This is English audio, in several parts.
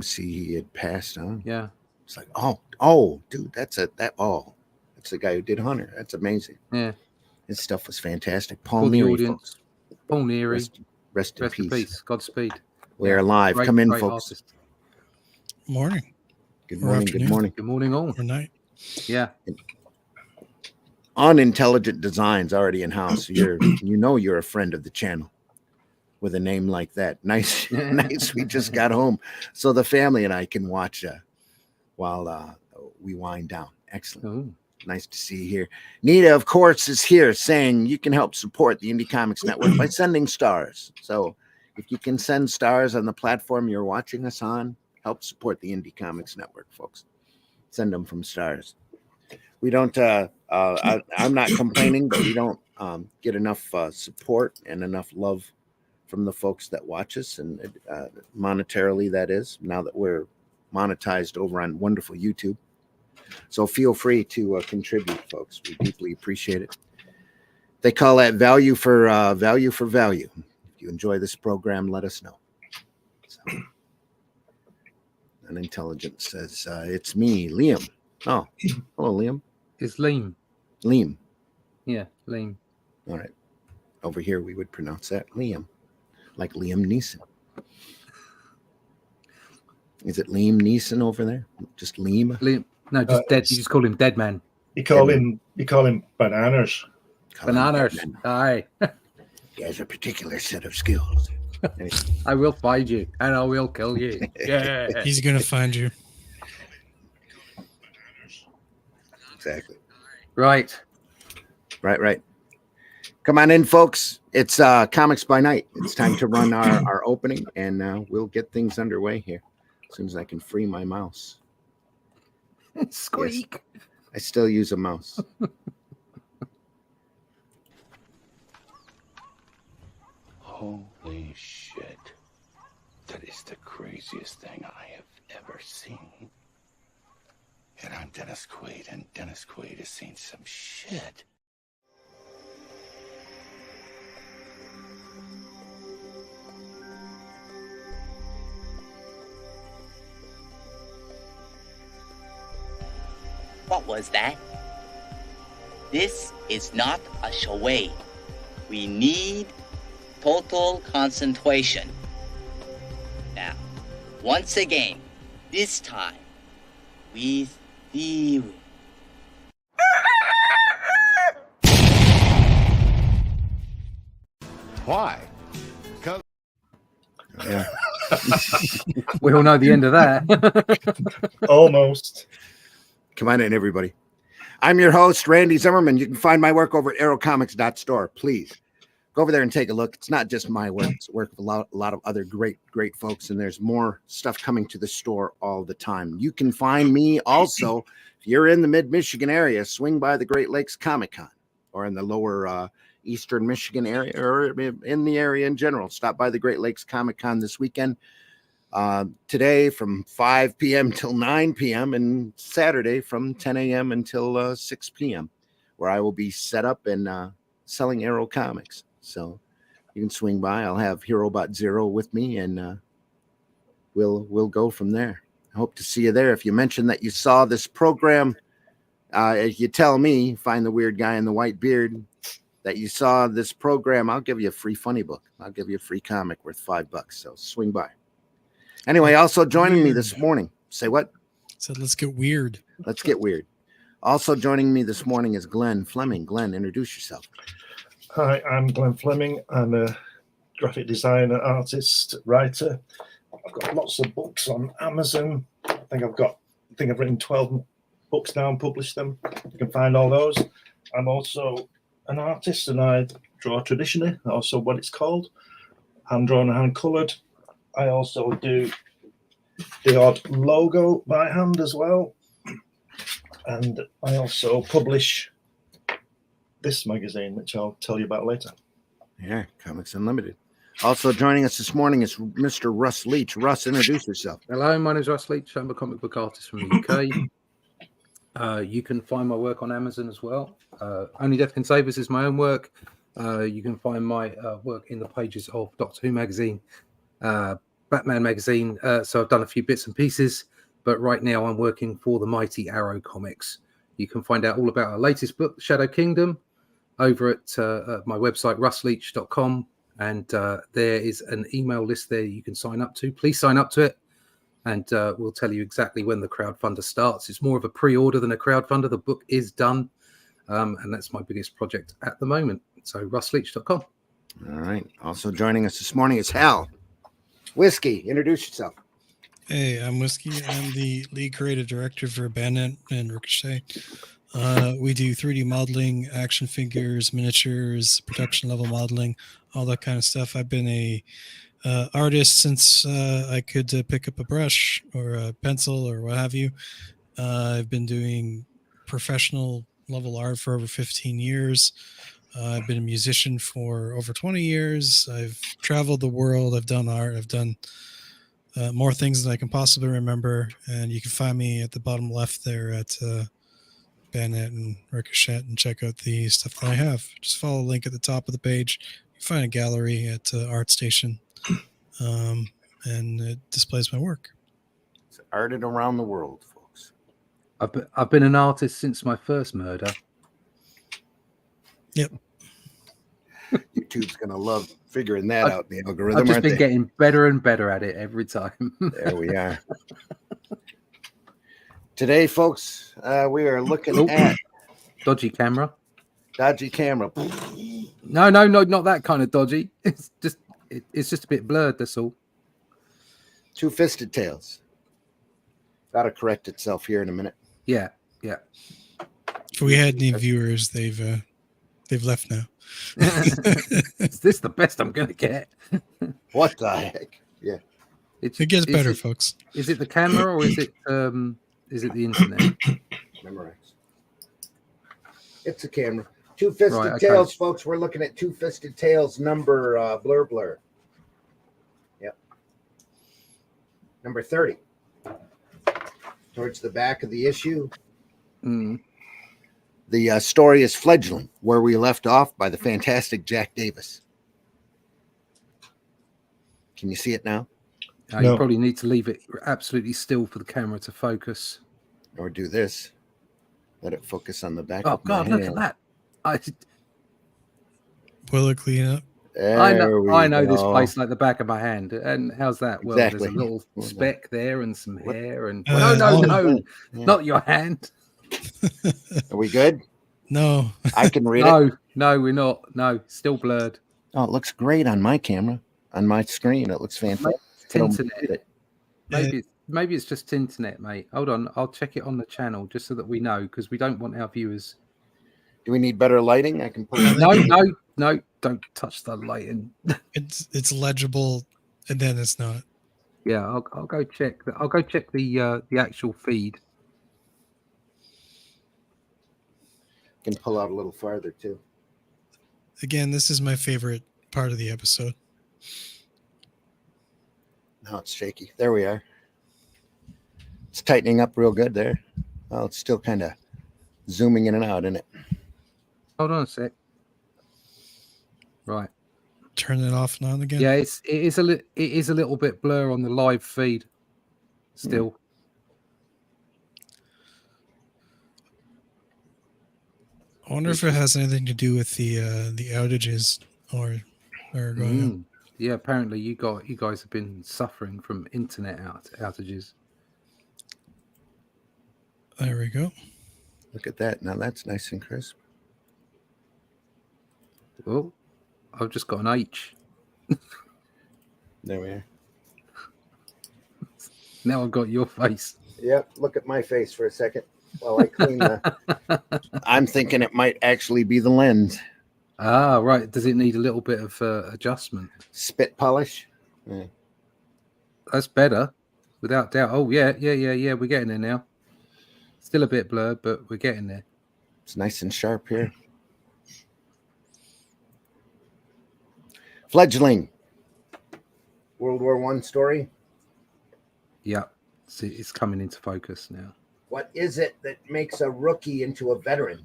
See, he had passed on. Yeah. It's like, dude, that's the guy who did Hunter. That's amazing. Yeah. His stuff was fantastic. Paul For the Neary, audience, folks. Paul Neary. Rest in peace. Godspeed. We're alive. Come in, great folks. Artist. Morning. Good morning. Good morning. Good morning, all. Or night. Yeah. Unintelligent Designs already in house. You're a friend of the channel with a name like that. Nice. We just got home, so the family and I can watch while we wind down. Excellent. Ooh. Nice to see you here. Nita, of course, is here saying you can help support the Indie Comics Network by sending stars. So if you can send stars on the platform you're watching us on, help support the Indie Comics Network, folks. Send them from stars. We don't, I'm not complaining, but we don't get enough support and enough love from the folks that watch us, and monetarily, that is, now that we're monetized over on wonderful YouTube. So feel free to contribute, folks. We deeply appreciate it. They call that value for value. If you enjoy this program, let us know. So, Unintelligent says, it's me, Liam. Oh, hello, Liam. It's Liam. Liam. Yeah, Liam. All right. Over here, we would pronounce that Liam, like Liam Neeson. Is it Liam Neeson over there? Just Liam? Liam. No, just dead. You just call him Dead Man. You call him Bananas. Bananas. Aye. He has a particular set of skills. I will find you and I will kill you. Yeah. He's gonna find you. Exactly. Right. Come on in, folks. It's Comics by Night. It's time to run our opening, and we'll get things underway here as soon as I can free my mouse. Squeak. Yes, I still use a mouse. Holy shit. That is the craziest thing I have ever seen. And I'm Dennis Quaid, and Dennis Quaid has seen some shit. What was that? This is not a charade. We need total concentration. Now, once again, this time, with theory. Why? Because... Yeah. We all know the end of that. Almost. Come on in, everybody. I'm your host, Randy Zimmerman. You can find my work over at aerocomics.store. Please go over there and take a look. It's not just my work. It's the work of a lot of other great folks, and there's more stuff coming to the store all the time. You can find me also, if you're in the mid-Michigan area, swing by the Great Lakes Comic-Con, or in the lower eastern Michigan area, or in the area in general. Stop by the Great Lakes Comic-Con this weekend. Today from 5 p.m. till 9 p.m. and Saturday from 10 a.m. until 6 p.m. where I will be set up and selling Arrow comics. So you can swing by. I'll have HeroBot Zero with me, and we'll go from there. I hope to see you there. If you mention that you saw this program, if you tell me, find the weird guy in the white beard, that you saw this program, I'll give you a free funny book. I'll give you a free comic worth $5. So swing by. Anyway, also joining me this morning. Say what? Said let's get weird. Let's get weird. Also joining me this morning is Glenn Fleming. Glenn, introduce yourself. Hi, I'm Glenn Fleming. I'm a graphic designer, artist, writer. I've got lots of books on Amazon. I think I've written 12 books now and published them. You can find all those. I'm also an artist, and I draw traditionally, also what it's called, hand drawn and hand colored. I also do the odd logo by hand as well. And I also publish this magazine, which I'll tell you about later. Yeah, Comics Unlimited. Also joining us this morning is Mr. Russ Leach. Russ, introduce yourself. Hello, my name is Russ Leach. I'm a comic book artist from the UK. You can find my work on Amazon as well. Only Death Can Save Us is my own work. You can find my work in the pages of Doctor Who magazine, Batman magazine. So I've done a few bits and pieces, but right now I'm working for the Mighty Arrow Comics. You can find out all about our latest book, Shadow Kingdom, over at my website, russleach.com. And there is an email list there you can sign up to. Please sign up to it, and we'll tell you exactly when the crowdfunder starts. It's more of a pre-order than a crowdfunder. The book is done, and that's my biggest project at the moment. So russleach.com. All right. Also joining us this morning is Hal. Whiskey, introduce yourself. Hey, I'm Whiskey. I'm the lead creative director for Bandit and Ricochet. We do 3D modeling, action figures, miniatures, production level modeling, all that kind of stuff. I've been a artist since I could pick up a brush or a pencil or what have you. I've been doing professional level art for over 15 years. I've been a musician for over 20 years. I've traveled the world. I've done art. I've done more things than I can possibly remember. And you can find me at the bottom left there at Bandit and Ricochet and check out the stuff that I have. Just follow the link at the top of the page. You find a gallery at ArtStation, and it displays my work. It's arted around the world, folks. I've been an artist since my first murder. Yep. YouTube's going to love figuring that out in the algorithm. I've just aren't been they? getting better and better at it every time. There we are. Today, folks, we are looking Oh. at Dodgy camera. dodgy camera. No, not that kind of dodgy. It's just a bit blurred, that's all. Two fisted tails. That'll correct itself here in a minute. Yeah. If we had any viewers, they've left now. Is this the best I'm going to get? What the heck? Yeah. It gets better, it, folks. Is it the camera or is it the internet? Memorize. It's a camera. Two fisted Right, okay. tails, folks. We're looking at two fisted tails number blur. Yep. Number 30. Towards the back of the issue. Mm. The story is Fledgling, where we left off by the fantastic Jack Davis. Can you see it now? You No. probably need to leave it absolutely still for the camera to focus. Or do this. Let it focus on the back Oh of my God, look at hand. that! Will it clean up? I know this go. place like the back of my hand. And how's that? Well, Exactly. there's a little speck there and some hair and Yeah. not your hand. Are we good? No. I can read it. No, we're not. No, still blurred. Oh, it looks great on my camera. On my screen, it looks fantastic. I don't read Tinternet. it. Maybe it's just Tinternet, mate. Hold on, I'll check it on the channel just so that we know, because we don't want our viewers. Do we need better lighting? I can put it. No, don't touch the lighting. It's legible, and then it's not. Yeah, I'll go check. I'll go check the actual feed. Can pull out a little farther too. Again, this is my favorite part of the episode. Now it's shaky. There we are. It's tightening up real good there. Well, it's still kind of zooming in and out, isn't it? Hold on a sec. Right. Turn it off and on again. Yeah, it is a little bit blur on the live feed. Still. I wonder if it has anything to do with the outages or going up. Yeah, apparently you guys have been suffering from internet outages. There we go. Look at that. Now that's nice and crisp. Oh, I've just got an H. There we are. Now I've got your face. Yep. Look at my face for a second while I clean the. I'm thinking it might actually be the lens. Ah, right. Does it need a little bit of adjustment? Spit polish. Yeah. That's better, without doubt. Oh, yeah. We're getting there now. Still a bit blurred, but we're getting there. It's nice and sharp here. Fledgling. World War I story. Yeah. See, it's coming into focus now. What is it that makes a rookie into a veteran?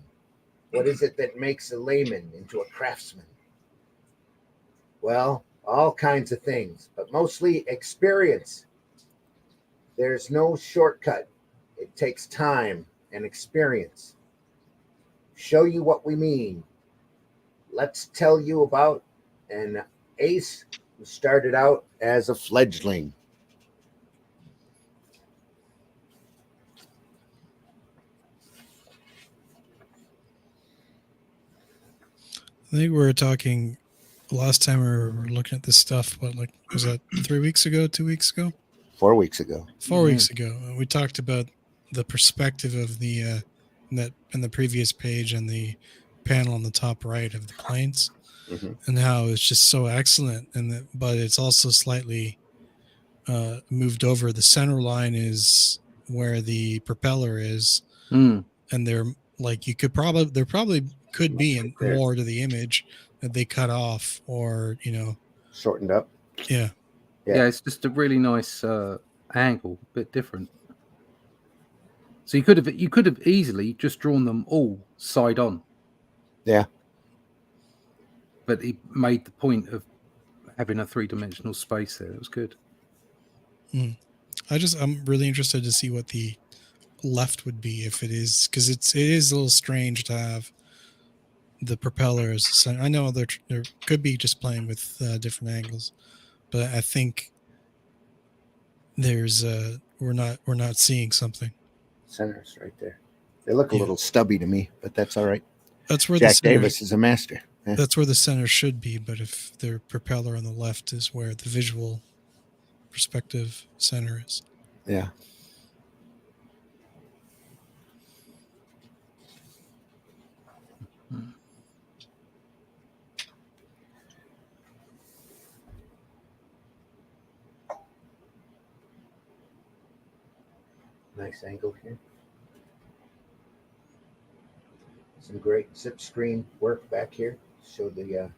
What is it that makes a layman into a craftsman? Well, all kinds of things, but mostly experience. There's no shortcut. It takes time and experience. Show you what we mean. Let's tell you about an ace who started out as a fledgling. I think we were talking last time we were looking at this stuff. What, like, was that 3 weeks ago, 2 weeks ago? 4 weeks ago. 4 weeks ago. We talked about the perspective of the in the previous page and the panel on the top right of the planes, and how it's just so excellent. But it's also slightly moved over. The center line is where the propeller is, and they're like there probably could be more to the image that they cut off or shortened up. Yeah, it's just a really nice angle, a bit different. So you could have easily just drawn them all side on. Yeah. But he made the point of having a 3-dimensional space there. It was good. I'm really interested to see what the left would be if it is, because it is a little strange to have the propellers. I know there could be just playing with different angles, but I think there's we're not seeing something. Centers right there. They look a little stubby to me, but that's all right. That's where Jack Davis is a master. Yeah. That's where the center should be, but if their propeller on the left is where the visual perspective center is. Yeah. Nice angle here. Some great zip screen work back here. Show the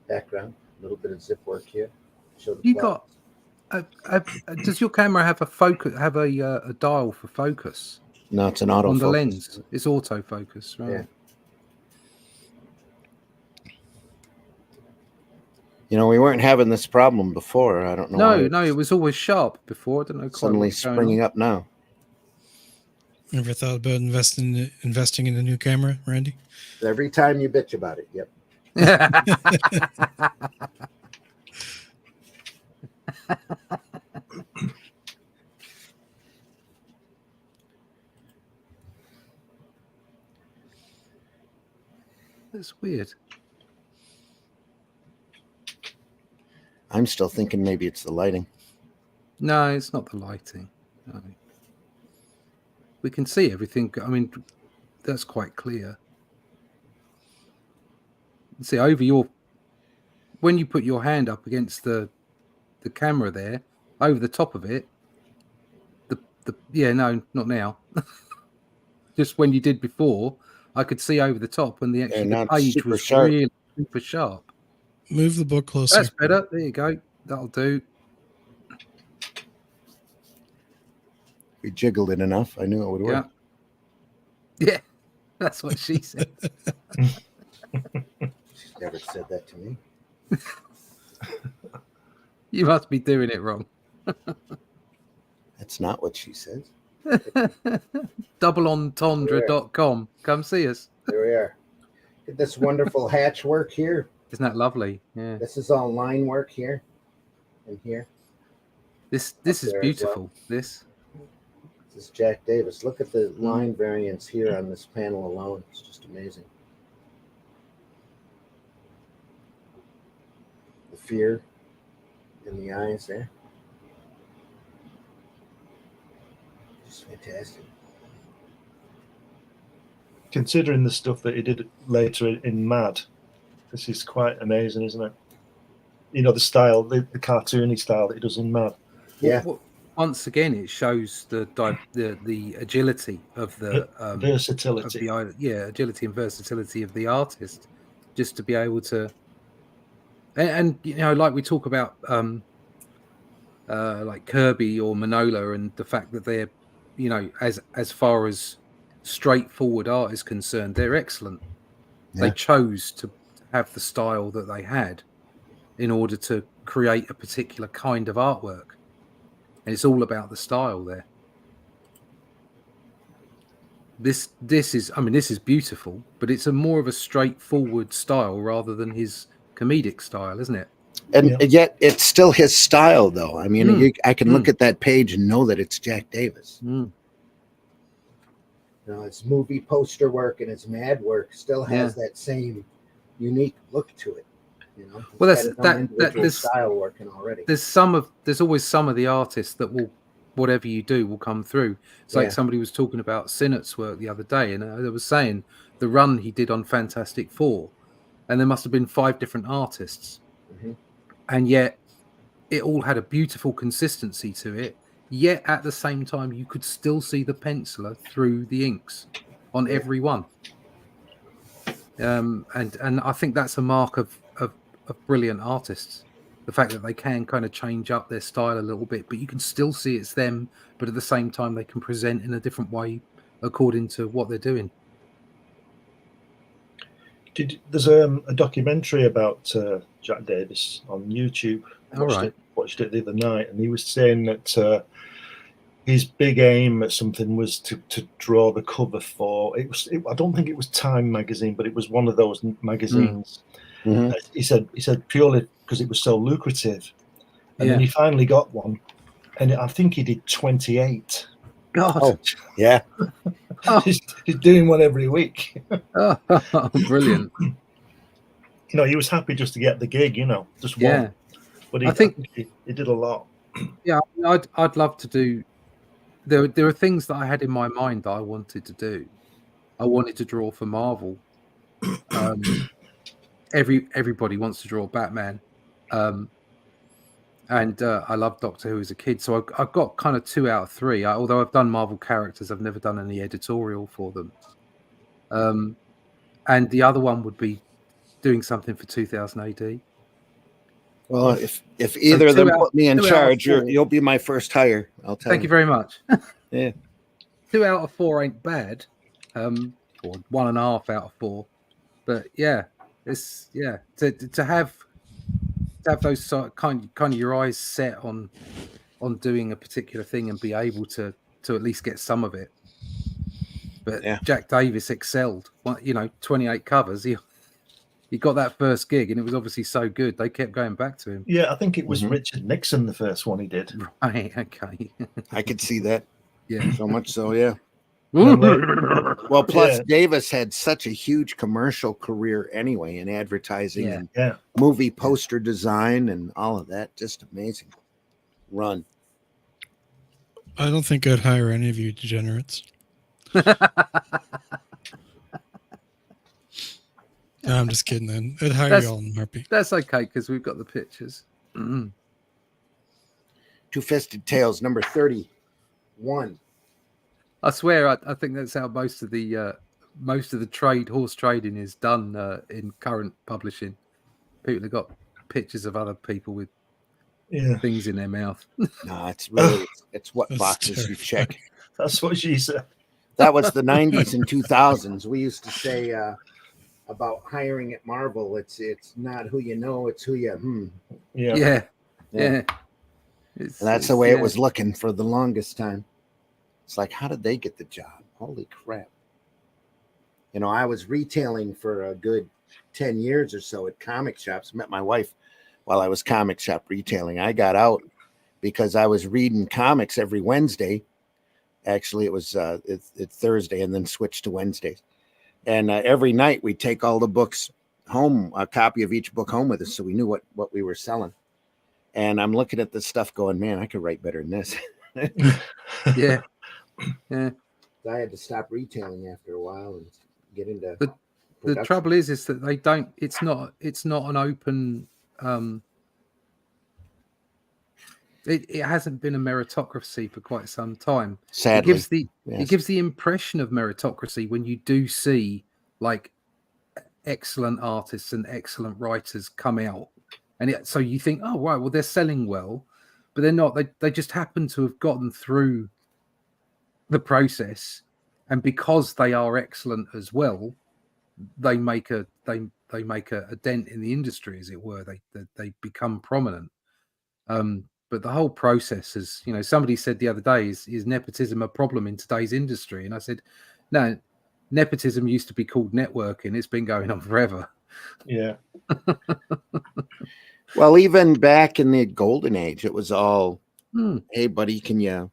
background. A little bit of zip work here. Show the clouds. Does your camera have a focus? Have a dial for focus? No, it's an autofocus. On the lens, it's autofocus, right? Yeah. We weren't having this problem before. I don't know. No, it was always sharp before. I don't know. Suddenly springing up now. Ever thought about investing in a new camera, Randy? Every time you bitch about it. Yep. That's weird. I'm still thinking maybe it's the lighting. No, it's not the lighting. No. We can see everything. I mean, that's quite clear. See, when you put your hand up against the camera there, over the top of it, no, not now. Just when you did before, I could see over the top when the page was really super sharp. Move the book closer. That's better. There you go. That'll do. We jiggled it enough. I knew it would work. Yeah, that's what she said. She's never said that to me. You must be doing it wrong. That's not what she says. Doubleentendre.com. Come see us. There we are. Get this wonderful hatch work here. Isn't that lovely? Yeah. This is all line work here and here. This is beautiful. Well. This is Jack Davis. Look at the line variance here on this panel alone. It's just amazing. The fear in the eyes there. Just fantastic. Considering the stuff that he did later in Mad, this is quite amazing, isn't it? The style, the cartoony style that he does in Mad. Yeah. Once again, it shows the agility of the versatility. Agility and versatility of the artist, just to be able to, and like we talk about, like Kirby or Manola, and the fact that they're, as far as straightforward art is concerned, they're excellent. Yeah. They chose to have the style that they had, in order to create a particular kind of artwork. And it's all about the style there. This is beautiful, but it's more of a straightforward style rather than his comedic style, isn't it? And yet it's still his style, though. I mean, I can look at that page and know that it's Jack Davis. You know, his movie poster work and his Mad work still has that same unique look to it. You know, well, there's style working already. There's always some of the artists that will, whatever you do, will come through. It's like somebody was talking about Sinnott's work the other day, and they was saying the run he did on Fantastic Four, and there must have been 5 different artists, and yet it all had a beautiful consistency to it. Yet at the same time, you could still see the penciler through the inks on every one. And I think that's a mark of brilliant artists. The fact that they can kind of change up their style a little bit, but you can still see it's them, but at the same time they can present in a different way according to what they're doing. There's a documentary about Jack Davis on YouTube. Watched it the other night, and he was saying that his big aim at something was to draw the cover for I don't think it was Time magazine, but it was one of those magazines. He said purely because it was so lucrative, and then he finally got one, and I think he did 28. God, he's doing one every week. Brilliant. You know, he was happy just to get the gig. You know, just one. But I think he did a lot. Yeah, I'd love to do. There are things that I had in my mind that I wanted to do. I wanted to draw for Marvel. Everybody wants to draw Batman, and I loved Doctor Who as a kid. So I've got kind of 2 out of 3. Although I've done Marvel characters, I've never done any editorial for them. And the other one would be doing something for 2000 AD. Well, if either of them put me in charge, you'll be my first hire. I'll tell you. Thank you very much. Yeah. 2 out of 4 ain't bad. Or 1.5 out of 4. But yeah, it's to have those kind of your eyes set on doing a particular thing and be able to at least get some of it. But Jack Davis excelled. 28 covers. He got that first gig, and it was obviously so good they kept going back to him. Yeah, I think it was Richard Nixon, the first one he did. Right, okay. I could see that. Yeah, so much so. Yeah. Well, plus Davis had such a huge commercial career anyway in advertising and movie poster design and all of that. Just amazing run. I don't think I'd hire any of you degenerates. No, I'm just kidding. Then I'd hire you all in a heartbeat. That's okay because we've got the pictures. Two-Fisted Tales, number 31. I swear, I think that's how most of the horse trading is done in current publishing. People have got pictures of other people with things in their mouth. No, it's what boxes you check. That's what she said. That was the 90s and 2000s. We used to say about hiring at Marvel, it's not who you know, it's who you Yeah. And that's the way it was looking for the longest time. It's like, how did they get the job? Holy crap. You know, I was retailing for a good 10 years or so at comic shops. Met my wife while I was comic shop retailing. I got out because I was reading comics every Wednesday. Actually, it was it's Thursday and then switched to Wednesdays. And every night we'd take all the books home, a copy of each book home with us, so we knew what we were selling. And I'm looking at this stuff going, man, I could write better than this. Yeah. I had to stop retailing after a while and get into the trouble is that they don't. It's not an open. It hasn't been a meritocracy for quite some time. Sadly, it gives the impression of meritocracy when you do see like excellent artists and excellent writers come out, and so you think, oh right, well they're selling well, but they're not. They just happen to have gotten through the process, and because they are excellent as well, they make a they make a dent in the industry, as it were. They become prominent. But the whole process is, somebody said the other day, is nepotism a problem in today's industry? And I said, no, nepotism used to be called networking. It's been going on forever. Yeah. Well, even back in the golden age, it was all, hey, buddy, can you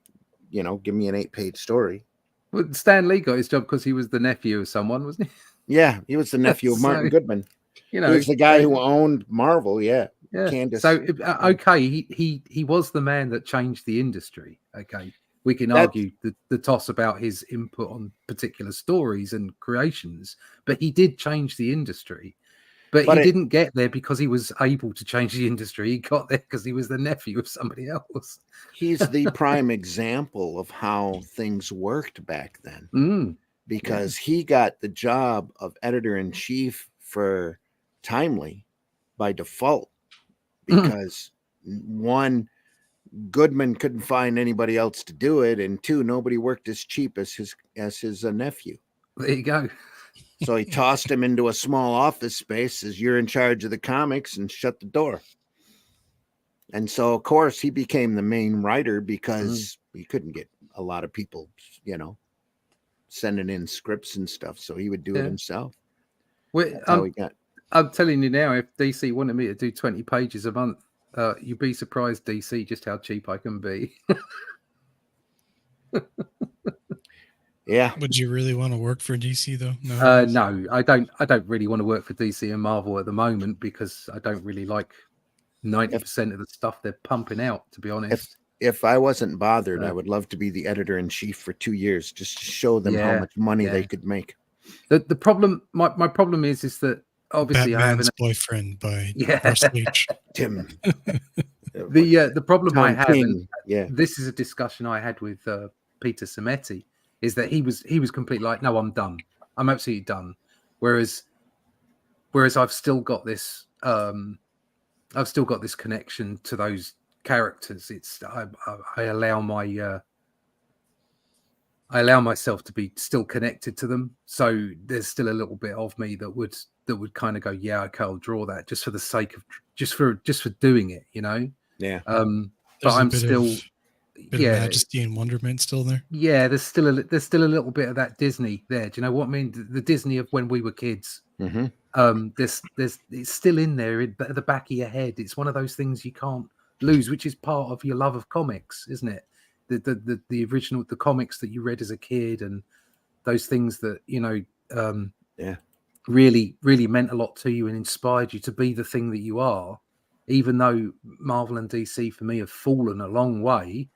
give me an 8-page story? Well, Stan Lee got his job because he was the nephew of someone, wasn't he? Yeah, he was the nephew of Martin Goodman. He was the guy who owned Marvel. Yeah. Candace. So okay, he was the man that changed the industry. Okay, we can argue the toss about his input on particular stories and creations, but he did change the industry. But he didn't get there because he was able to change the industry. He got there because he was the nephew of somebody else. He's the prime example of how things worked back then, because he got the job of editor-in-chief for Timely by default. Because one, Goodman couldn't find anybody else to do it, and two, nobody worked as cheap as his nephew. There you go. So he tossed him into a small office space, says, "You're in charge of the comics," and shut the door. And so, of course, he became the main writer because he couldn't get a lot of people, sending in scripts and stuff. So he would do it himself. That's how he got. I'm telling you now, if DC wanted me to do 20 pages a month, you'd be surprised, DC, just how cheap I can be. Yeah. Would you really want to work for DC though? No, I don't really want to work for DC and Marvel at the moment because I don't really like 90% of the stuff they're pumping out, to be honest. If I wasn't bothered, I would love to be the editor-in-chief for 2 years just to show them how much money they could make. The problem, my problem is that obviously Batman's Boyfriend by Bruce Leach. Tim. The problem I have, King. This is a discussion I had with Peter Sametti, is that he was completely like, no, I'm done. I'm absolutely done. Whereas I've still got this connection to those characters. It's I allow myself to be still connected to them. So there's still a little bit of me that would kind of go, yeah, okay, I'll draw that just for the sake of just for doing it, Yeah. But I'm still of majesty and wonderment still there. Yeah, there's still a little bit of that Disney there. Do you know what I mean? The Disney of when we were kids. There's it's still in there at the back of your head. It's one of those things you can't lose, which is part of your love of comics, isn't it? The original, the comics that you read as a kid, and those things that really, really meant a lot to you and inspired you to be the thing that you are. Even though Marvel and DC for me have fallen a long way,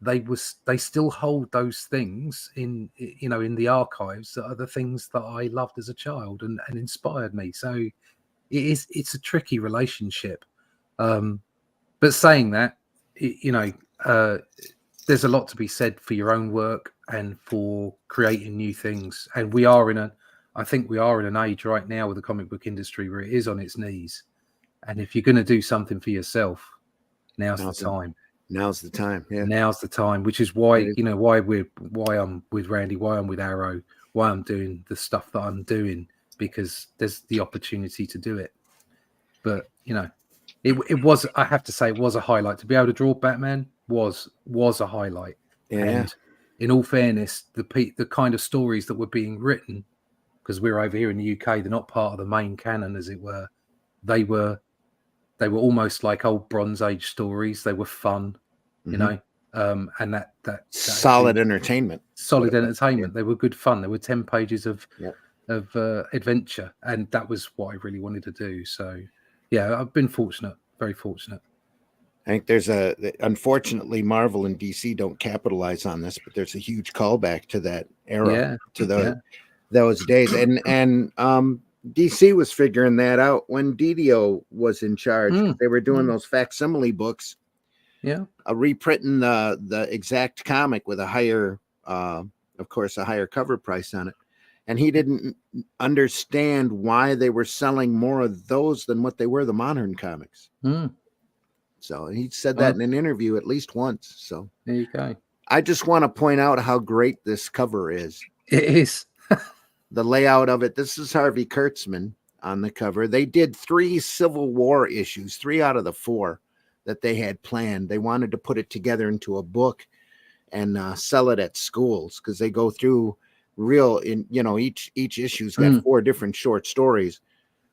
they still hold those things in the archives that are the things that I loved as a child and inspired me. So it's a tricky relationship. But saying that, there's a lot to be said for your own work and for creating new things. And I think we are in an age right now with the comic book industry where it is on its knees. And if you're going to do something for yourself, now's the time. Now's the time. Yeah. Now's the time, which is why why I'm with Randy, why I'm with Arrow, why I'm doing the stuff that I'm doing, because there's the opportunity to do it. But it was, I have to say, it was a highlight to be able to draw Batman. Was a highlight. Yeah. And in all fairness, the kind of stories that were being written, because we're over here in the UK, they're not part of the main canon, as it were. They were almost like old Bronze Age stories. They were fun, and that solid entertainment. Solid entertainment. They were good fun. There were 10 pages of adventure, and that was what I really wanted to do. So, yeah, I've been fortunate, very fortunate. I think unfortunately, Marvel and DC don't capitalize on this, but there's a huge callback to that era, those days, and DC was figuring that out when Didio was in charge. They were doing those facsimile books, reprinting the exact comic with a higher, of course, a higher cover price on it. And he didn't understand why they were selling more of those than what they were the modern comics. So he said that in an interview at least once. So there you go. I just want to point out how great this cover is. It is. The layout of it. This is Harvey Kurtzman. on the cover. They did 3 Civil War issues, 3 out of the 4 that they had planned. They wanted to put it together into a book and sell it at schools, because they go through each issue's got 4 different short stories.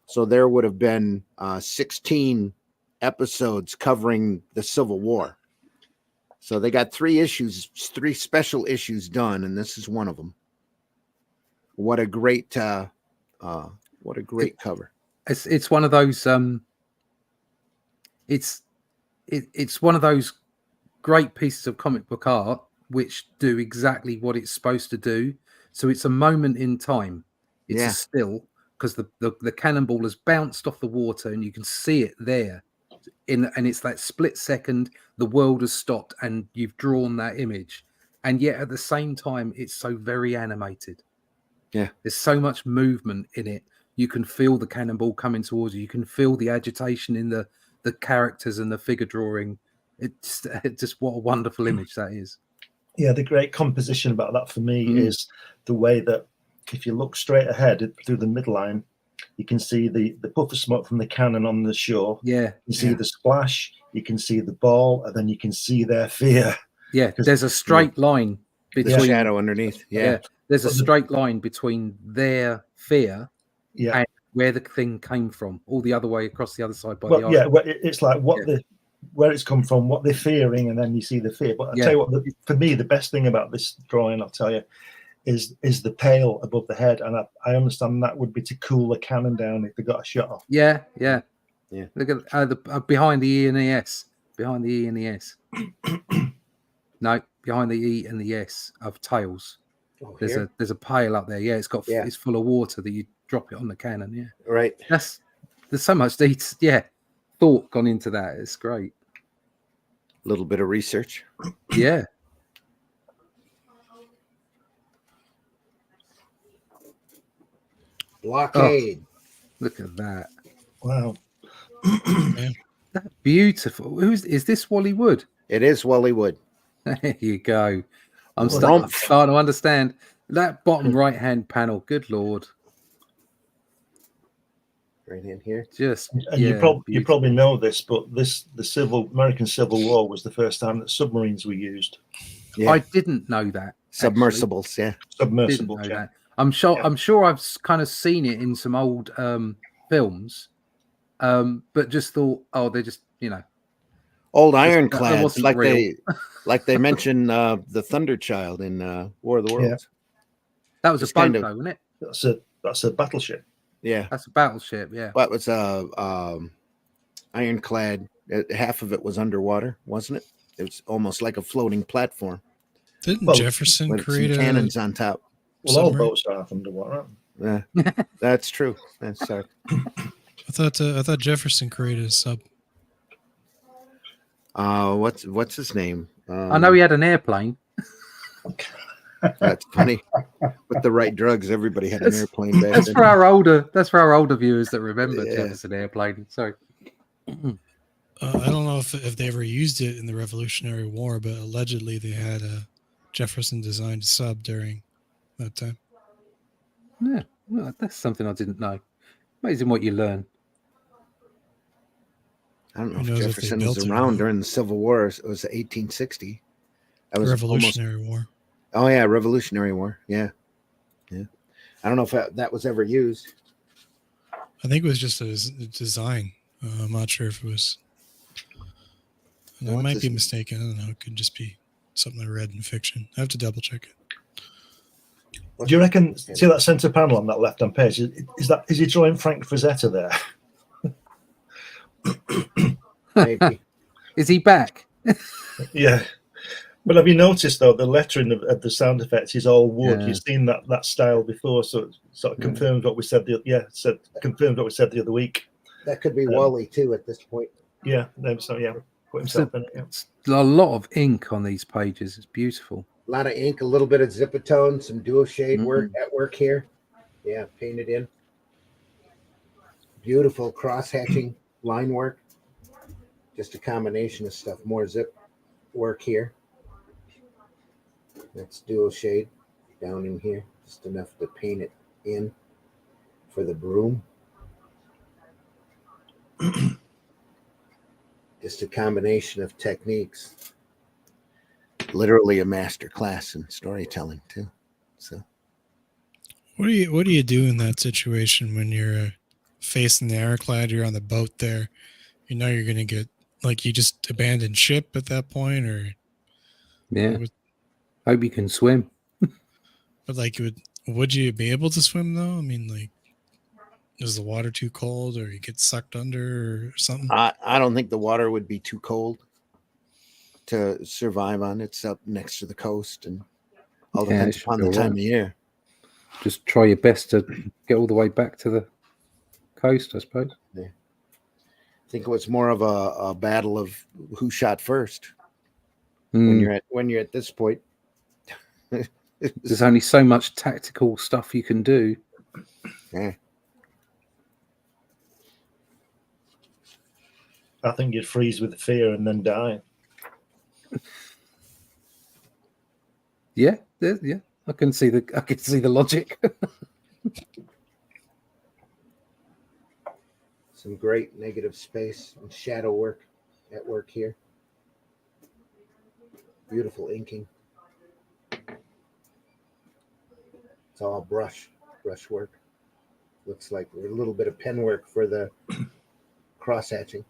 So there would have been 16 episodes covering the Civil War. So they got 3 special issues done, and this is one of them. What a great cover. It's one of those it's one of those great pieces of comic book art which do exactly what it's supposed to do. So it's a moment in time. It's a still, because the cannonball has bounced off the water and you can see it there. And it's that split second, the world has stopped and you've drawn that image. And yet at the same time, it's so very animated. Yeah. There's so much movement in it. You can feel the cannonball coming towards you. You can feel the agitation in the characters and the figure drawing. It's just what a wonderful image that is. Yeah, the great composition about that for me is the way that if you look straight ahead through the midline, you can see the puff of smoke from the cannon on the shore. Yeah. You see the splash, you can see the ball, and then you can see their fear. Yeah, there's a straight line between the shadow underneath. Yeah. There's a straight line between their fear and where the thing came from, all the other way across the other side by the island. Yeah, it's like where it's come from, what they're fearing, and then you see the fear. But I'll tell you what, for me, the best thing about this drawing, I'll tell you, is the pail above the head. And I understand that would be to cool the cannon down if they got a shot off. Yeah. Look at the behind the E and the S. Behind the E and the S. No, behind the E and the S of tails. Oh, there's a pail up there. Yeah, it's full of water that you drop it on the cannon. Yeah, right. There's so much detail. Yeah, thought gone into that. It's great. A little bit of research. Yeah. Blockade. Oh, look at that. Wow. That beautiful. Is this Wally Wood? It is Wally Wood. There you go. I'm starting to understand that bottom right hand panel. Good Lord. Right in here. You probably know this, but the American Civil War was the first time that submarines were used. Yeah. I didn't know that. Submersibles, Submersibles. Didn't know that. I'm sure I've kind of seen it in some old films, but just thought, they're just old ironclads, like they mentioned the Thunder Child in War of the Worlds. That was a boat, though, wasn't it? That's a battleship. Yeah, that's a battleship. Yeah, but it was ironclad. Half of it was underwater, wasn't it? It was almost like a floating platform. Didn't Jefferson create cannons on top? Well, all boats are half underwater. Yeah, that's true. That's sorry. I thought Jefferson created a sub. What's his name? I know he had an airplane. That's funny. With the right drugs, everybody had an airplane back then. That's for our older viewers that remember Jefferson airplane. Sorry. I don't know if they ever used it in the Revolutionary War, but allegedly they had a Jefferson designed sub during that time. Yeah, well, that's something I didn't know. Amazing what you learn. I don't know if Jefferson was around during the Civil War. It was 1860. That was Revolutionary War. Oh yeah, Revolutionary War. Yeah. I don't know if that was ever used. I think it was just a design. I'm not sure if it was. I might be mistaken. I don't know. It could just be something I read in fiction. I have to double check it. Do you reckon? See that center panel on that left-hand page? Is he drawing Frank Frazetta there? Maybe. Is he back? Yeah. Well, have you noticed though the lettering of the sound effects is all wood? Yeah. You've seen that style before, so it sort of confirmed what we said. Confirmed what we said the other week. That could be Wally too at this point. Yeah. So put himself in it. Yeah. It's a lot of ink on these pages. It's beautiful. A lot of ink, a little bit of Zipatone, some dual shade work at work here. Yeah, painted in. Beautiful cross hatching line work. Just a combination of stuff. More zip work here. That's dual shade down in here. Just enough to paint it in for the broom. Just a combination of techniques. Literally a master class in storytelling too. So What do you do in that situation when you're facing the ironclad? You're on the boat there. You know you're gonna get like you just abandon ship at that point, or Yeah. Would- Hope you can swim. but like would you be able to swim though? I mean, like, is the water too cold, or you get sucked under, or something? I don't think the water would be too cold to survive on. It's up next to the coast, and all Yeah, depends it should upon be the all time right. of year. Just try your best to get all the way back to the coast, I suppose. I think it was more of a battle of who shot first. When you're at this point, There's only so much tactical stuff you can do. yeah. I think you'd freeze with fear and then die. Yeah. I can see the logic. Some great negative space and shadow work at work here. Beautiful inking. It's all brush work. Looks like a little bit of pen work for the cross hatching.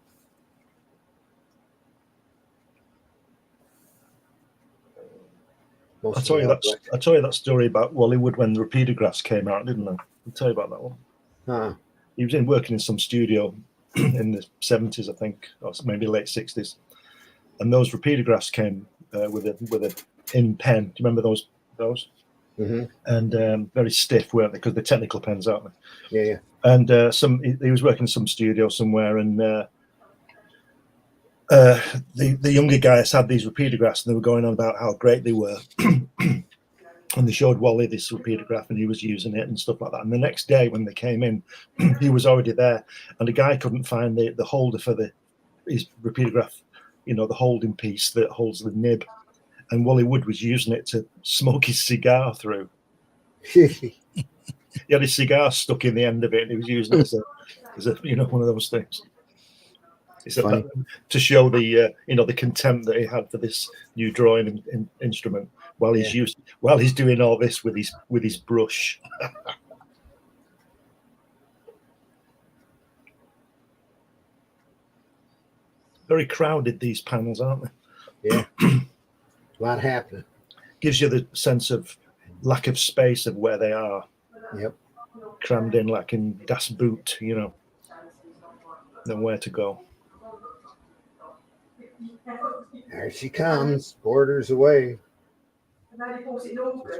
I told you that story about Wally Wood when the repeatographs came out, didn't I? I'll tell you about that one. Huh. He was working in some studio in the 70s, I think, or maybe late 60s, and those repeatographs came with a in pen. Do you remember those? Mm-hmm. And very stiff, weren't they? Because they're technical pens, aren't they? Yeah. And he was working in some studio somewhere, and the younger guys had these repeatographs, and they were going on about how great they were. And they showed Wally this repeatograph, and he was using it and stuff like that. And the next day when they came in, he was already there, and the guy couldn't find the holder for his repeatograph, the holding piece that holds the nib. And Wally Wood was using it to smoke his cigar through. He had his cigar stuck in the end of it, and he was using it as a one of those things. To show the the contempt that he had for this new drawing instrument while he's doing all this with his brush. Very crowded, these panels, aren't they? Yeah. A lot happening. Gives you the sense of lack of space of where they are. Yep. Crammed in like in Das Boot, nowhere to go. There she comes, borders away. Just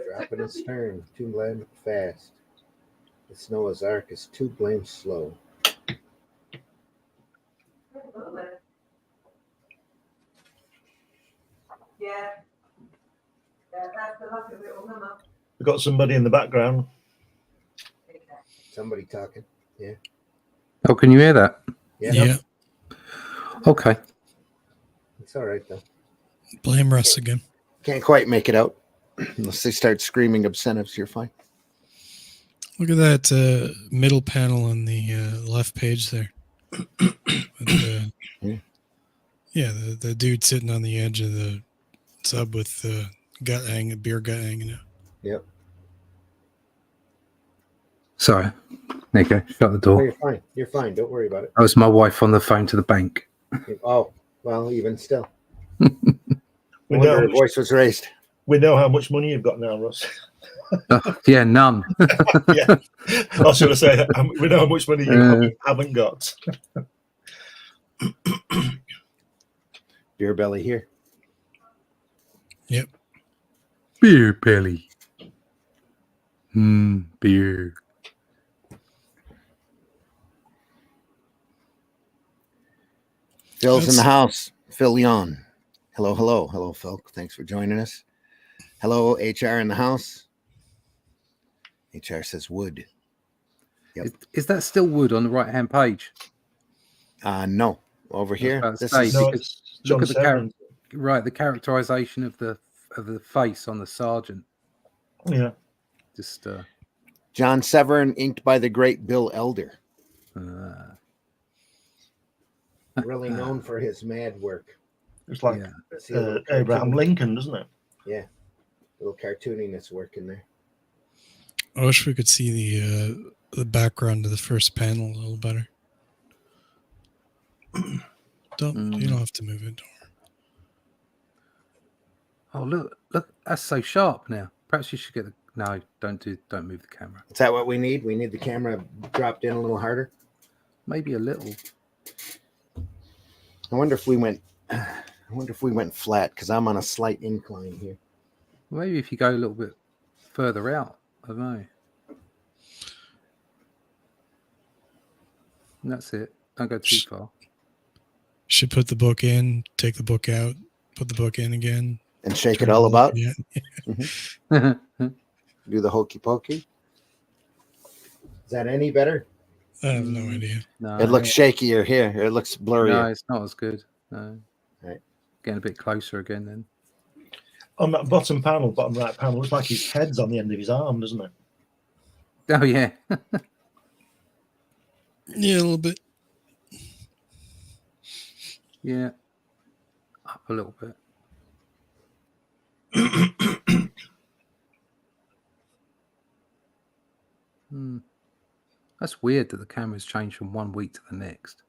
dropping its stern, too blame fast. The Noah's Ark is too blame slow. We've got somebody in the background. Somebody talking. Yeah. Oh, can you hear that? Yeah. Okay. It's all right though. Blame Russ again. Can't quite make it out unless they start screaming obscenities. You're fine. Look at that middle panel on the left page there. The dude sitting on the edge of the tub with the beer gut hanging out. Yep. Sorry, Nico, shut the door. Oh, you're fine. You're fine. Don't worry about it. That was my wife on the phone to the bank. Oh, well, even still. We know her voice was raised. We know how much money you've got now, Russ. Yeah, none. Yeah, I was going to say we know how much money you haven't got. Beer belly here. Yep. Beer belly. Beer. Phil's in the house. Phil Leon. Hello, Phil. Thanks for joining us. Hello, HR in the house. HR says wood. Yep. Is that still wood on the right-hand page? No. Over here. Look at the characterization of the face on the sergeant. Yeah. Just John Severin, inked by the great Bill Elder. Really known for his mad work. It's like Yeah. See a little Abraham cartoon- Lincoln, doesn't it? Yeah, little cartooniness work in there. I wish we could see the background of the first panel a little better. You don't have to move it. Oh, look, that's so sharp now. Perhaps you should get the. No, don't move the camera. Is that what we need? We need the camera dropped in a little harder. Maybe a little. I wonder if we went flat because I'm on a slight incline here. Maybe if you go a little bit further out. I don't know. And that's it. Don't go too far. Should put the book in, take the book out, put the book in again. And shake turn it all the about. book in. Do the hokey pokey. Is that any better? I have no idea. No, It looks shakier here. It looks blurrier. No, it's not as good. No. Right. Getting a bit closer again then. On that bottom right panel, looks like his head's on the end of his arm, doesn't it? Oh yeah. Yeah, a little bit. Yeah. Up a little bit. That's weird that the camera's changed from one week to the next.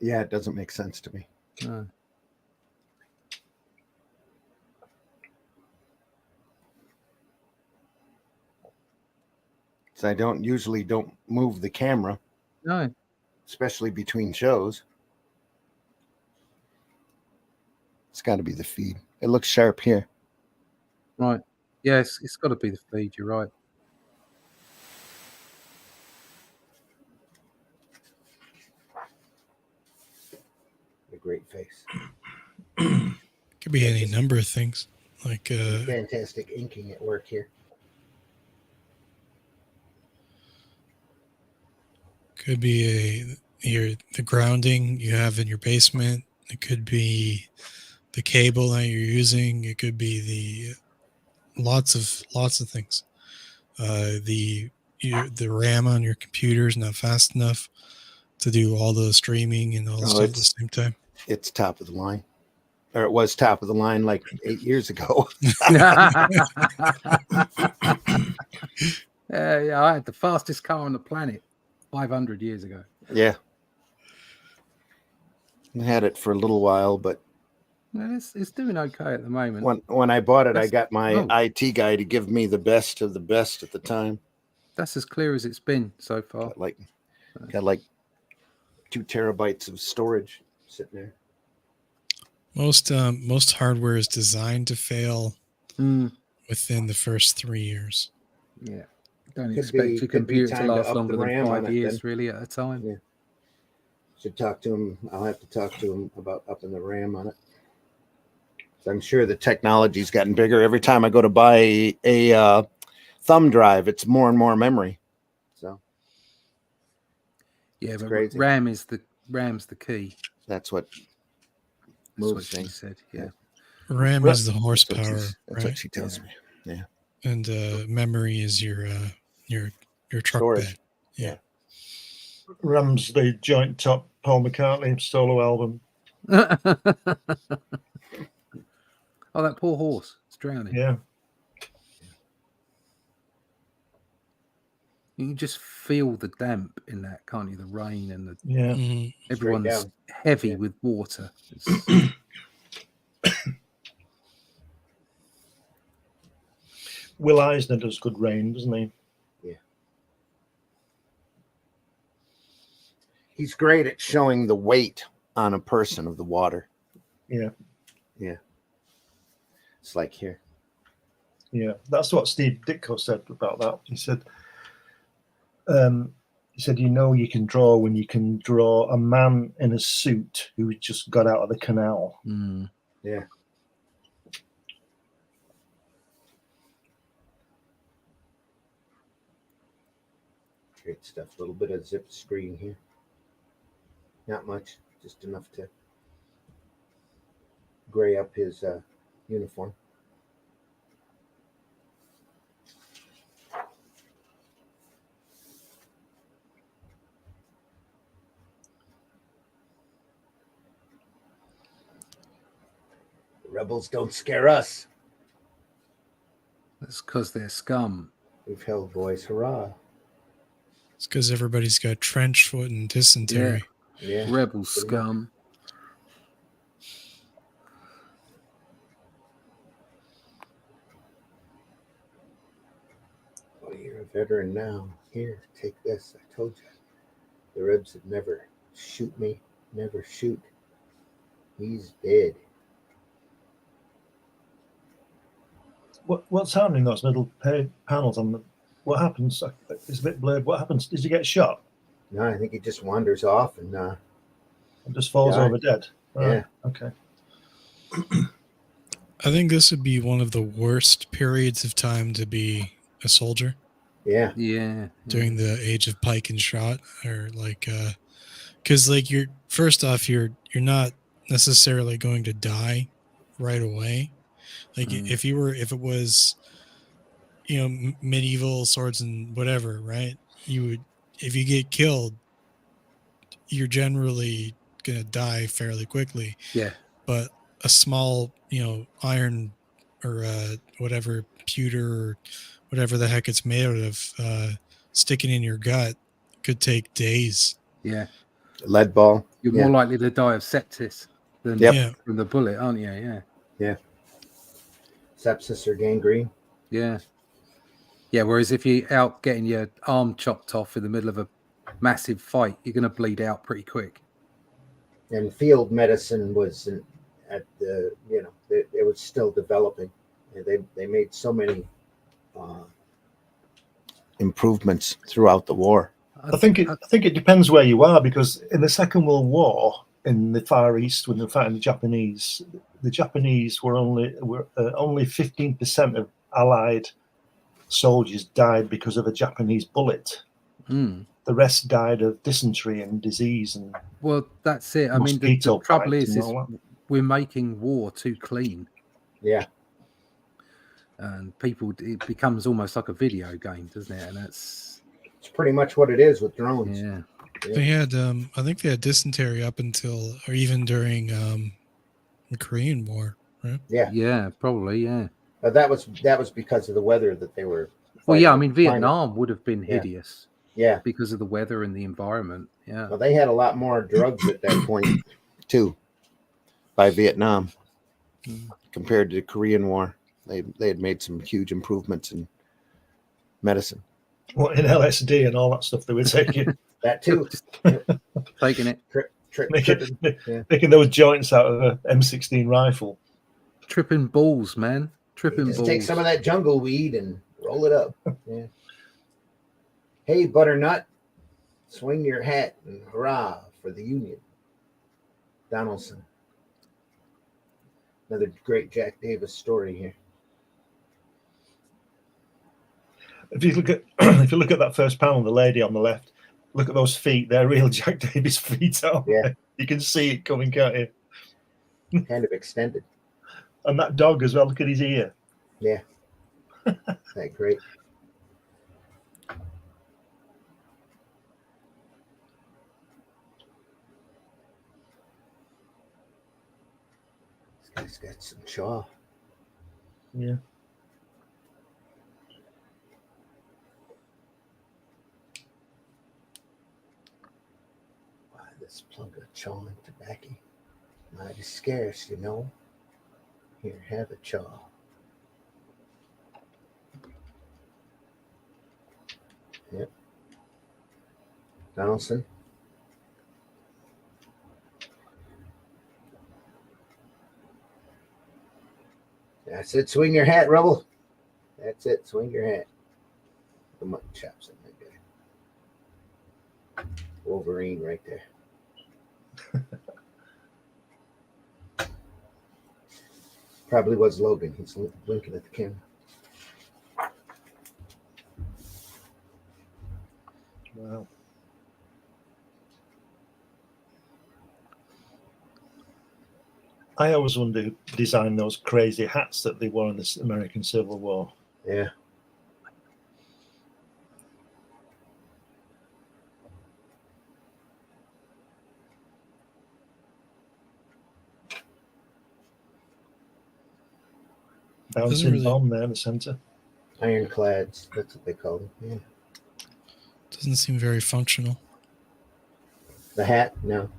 Yeah, it doesn't make sense to me. No. So I usually don't move the camera, No. especially between shows. It's got to be the feed. It looks sharp here. Right. Yes, it's got to be the feed. You're right. A great face. Could be any number of things. Like Fantastic inking at work here. could be the grounding you have in your basement. It could be the cable that you're using. It could be the lots of things. The RAM on your computer is not fast enough to do all the streaming and all the stuff at the same time. It's top of the line. Or it was top of the line like 8 years ago. Yeah, I had the fastest car on the planet 500 years ago. Yeah. I had it for a little while, but It's doing okay at the moment. when I bought it, I got my IT guy to give me the best of the best at the time. That's as clear as it's been so far. Got like 2 terabytes of storage sitting there. Most hardware is designed to fail within the first 3 years. Yeah. Don't Could expect be- your could be computer to time to last up the longer than RAM on 5 it years, then. really, at a time. Yeah. Should talk to him. I'll have to talk to him about upping the RAM on it. So I'm sure the technology's gotten bigger. Every time I go to buy a thumb drive, it's more and more memory. So Yeah, it's but crazy. RAM's the key. That's what That's moves what she things. said. Yeah. RAM is the That's horsepower, what right? she tells me. Yeah. And memory is your truck Storage. bed. Yeah. Ram's the joint top Paul McCartney solo album. Oh, that poor horse. It's drowning. Yeah. You can just feel the damp in that, can't you? The rain and the Yeah. Mhm. everyone's down. heavy Yeah. with water. It's- Will Eisner does good rain, doesn't he? He's great at showing the weight on a person of the water. Yeah. Yeah. It's like here. Yeah. That's what Steve Ditko said about that. He said, you can draw when you can draw a man in a suit who just got out of the canal. Yeah. Great stuff. A little bit of zip screen here. Not much, just enough to gray up his uniform. Rebels don't scare us. That's because they're scum. We've held boys, hurrah. It's because everybody's got trench foot and dysentery. Yeah. Rebel scum. Oh, you're a veteran now. Here, take this. I told you. The Rebs would never shoot me. Never shoot. He's dead. What's happening? Those middle panels on the. What happens? It's a bit blurred. What happens? Did you get shot? No, I think he just wanders off and And just falls died. over dead. Yeah. Okay. I think this would be one of the worst periods of time to be a soldier Yeah. Yeah. during the age of pike and shot, or like, because like you're first off, you're not necessarily going to die right away. Like if it was, medieval swords and whatever, right? You would, if you get killed, you're generally gonna die fairly quickly. Yeah. But a small, iron or whatever pewter or whatever the heck it's made out of, sticking in your gut could take days. Yeah. Lead ball. You're Yeah. more likely to die of sepsis than Yeah. from the bullet, aren't you? Yeah. Yeah. Sepsis or gangrene. Yeah. Yeah. Whereas if you're out getting your arm chopped off in the middle of a massive fight, you're going to bleed out pretty quick. And field medicine was at the, it was still developing. They made so many improvements throughout the war. I think it depends where you are, because in the Second World War in the Far East, when they were fighting the Japanese were only 15% of Allied soldiers died because of a Japanese bullet. The rest died of dysentery and disease and. Well, that's it. I mean, the trouble is we're making war too clean. Yeah. And people, it becomes almost like a video game, doesn't it? And it's pretty much what it is with drones. Yeah. They had, I think they had dysentery up until, or even during the Korean War, right? Yeah. Yeah, probably. Yeah. But that was because of the weather that they were. Well, yeah. I mean, Vietnam would have been hideous. Yeah. Because of the weather and the environment. Yeah. Well, they had a lot more drugs at that point, too, by Vietnam, compared to the Korean War. They had made some huge improvements in medicine. What, in LSD and all that stuff they were taking? That too. Taking it. Making those joints out of a M16 rifle. Tripping balls, man. Tripping balls. Take some of that jungle weed and roll it up. Yeah. Hey, Butternut, swing your hat and hurrah for the Union. Donaldson. Another great Jack Davis story here. If you look at that first panel, the lady on the left, look at those feet. They're real Jack Davis feet. Yeah. You can see it coming, can't you? Kind of extended. And that dog as well. Look at his ear. Yeah. That great. This guy's got some chaw. Yeah. Why, this plug of chaw and tobacco mighty scarce, you know. Here, have a chaw. Yep. Donaldson. That's it. Swing your hat, Rebel. That's it. Swing your hat. The mutton chops in that guy. Wolverine right there. Probably was Logan. He's blinking at the camera. Wow. I always wonder who designed those crazy hats that they wore in the American Civil War. Yeah. bouncing really- bomb there in the center. Ironclads. That's what they call them. Yeah. Doesn't seem very functional. The hat? No.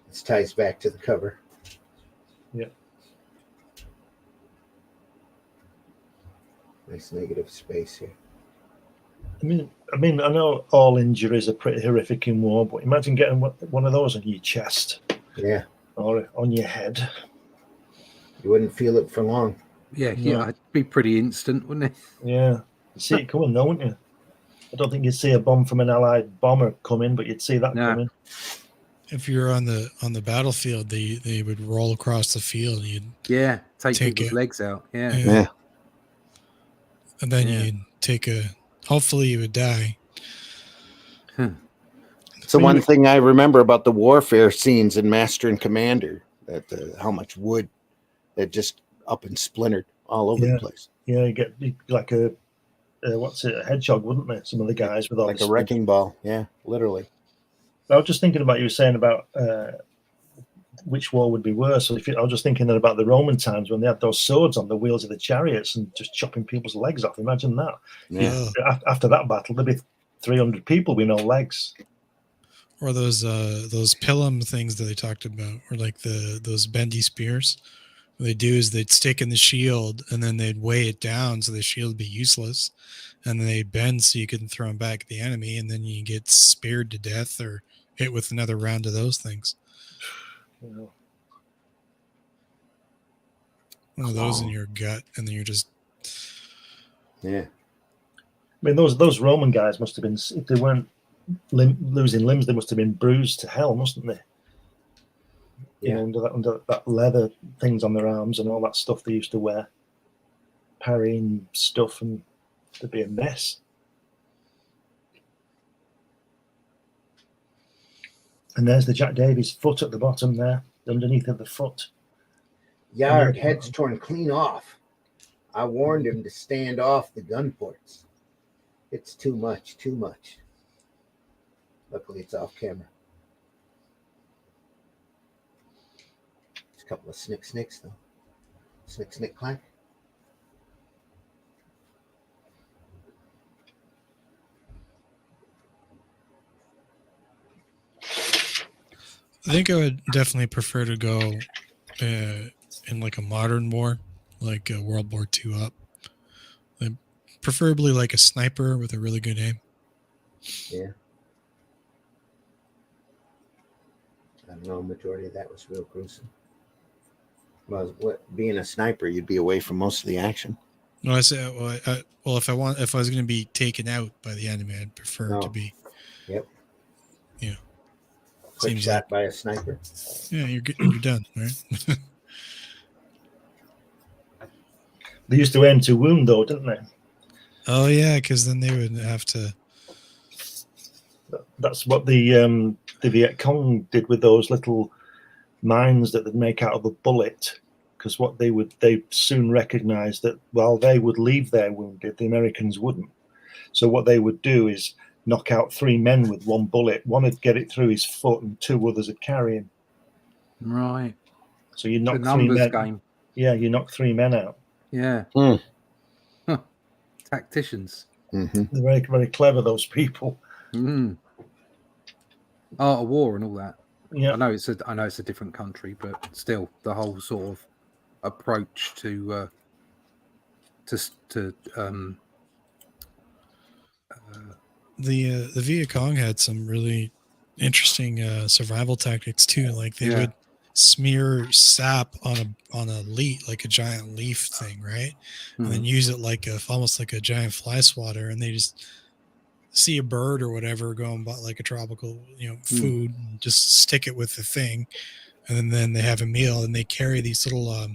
This ties back to the cover. Yeah. Nice negative space here. I mean, I know all injuries are pretty horrific in war, but imagine getting one of those on your chest Yeah. or on your head. You wouldn't feel it for long. Yeah, No. it'd be pretty instant, wouldn't it? Yeah. You see it coming, though, wouldn't you? I don't think you'd see a bomb from an Allied bomber coming, but you'd see that Nah. coming. If you're on the battlefield, they would roll across the field. You'd Yeah, take Take people's it. legs out. Yeah. Yeah. and then Yeah. you'd take a. Hopefully, you would die. It's the one thing I remember about the warfare scenes in Master and Commander, that how much wood that just up and splintered all over the place. Yeah, you get like a hedgehog, wouldn't they? Some of the guys with all Like the a wrecking ball. Yeah, literally. I was just thinking about you were saying about which war would be worse. So I was just thinking that about the Roman times when they had those swords on the wheels of the chariots and just chopping people's legs off. Imagine that. Yeah. After that battle, there'd be 300 people with no legs. Or those pilum things that they talked about, or like those bendy spears. What they do is they'd stick in the shield and then they'd weigh it down so the shield would be useless, and then they'd bend so you couldn't throw them back at the enemy, and then you get speared to death or hit with another round of those things. You One of those in your gut, and then you're just Yeah. I mean, those Roman guys must have been, if they weren't losing limbs, they must have been bruised to hell, mustn't they? Yeah. You know, under that leather things on their arms and all that stuff they used to wear, parrying stuff, and there'd be a mess. And there's the Jack Davies foot at the bottom there, underneath of the foot. Yard, head's torn clean off. I warned him to stand off the gun ports. It's too much, too much. Luckily, it's off camera. It's a couple of snicks, though. Snick, clack. I think I would definitely prefer to go in like a modern war, like World War II up. Preferably like a sniper with a really good aim. Yeah. I don't know, majority of that was real gruesome. Well, being a sniper, you'd be away from most of the action. No, I say, well, if I was going to be taken out by the enemy, I'd prefer to be. Yep. Yeah. Quick Seems shot by a sniper. Yeah, you're done, right? They used to aim to wound, though, didn't they? Oh yeah, because then they would have to. That's what the Viet Cong did with those little mines that they'd make out of a bullet. Because what they soon recognized that while they would leave their wounded, the Americans wouldn't. So what they would do is knock out 3 men with 1 bullet. One would get it through his foot, and 2 others would carry him. Right. So you knock The 3 numbers men. game. Yeah, you knock 3 men out. Yeah. Mm. Huh. Tacticians. Mm-hmm. They're very, very clever, those people. Mm. Art of war and all that. Yeah. I know it's a different country, but still, the whole sort of approach to The Viet Cong had some really interesting survival tactics too. Like they would smear sap on a leaf, like a giant leaf thing, right? And then use it like almost like a giant fly swatter, and they just see a bird or whatever going by like a tropical food, and just stick it with the thing, and then they have a meal, and they carry these little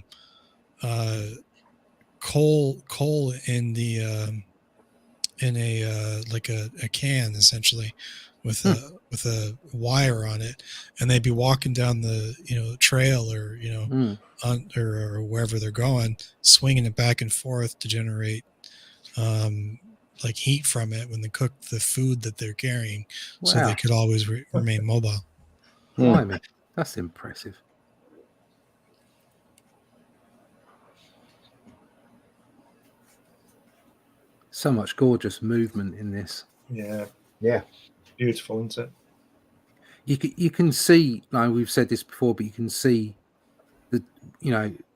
coal in the in a like a can essentially with a wire on it, and they'd be walking down the trail or on or wherever they're going, swinging it back and forth to generate like heat from it when they cook the food that they're carrying. Wow. So they could always remain mobile. Blimey, that's impressive. So much gorgeous movement in this. Yeah, Yeah. beautiful, isn't it? You can see, like we've said this before, but you can see that,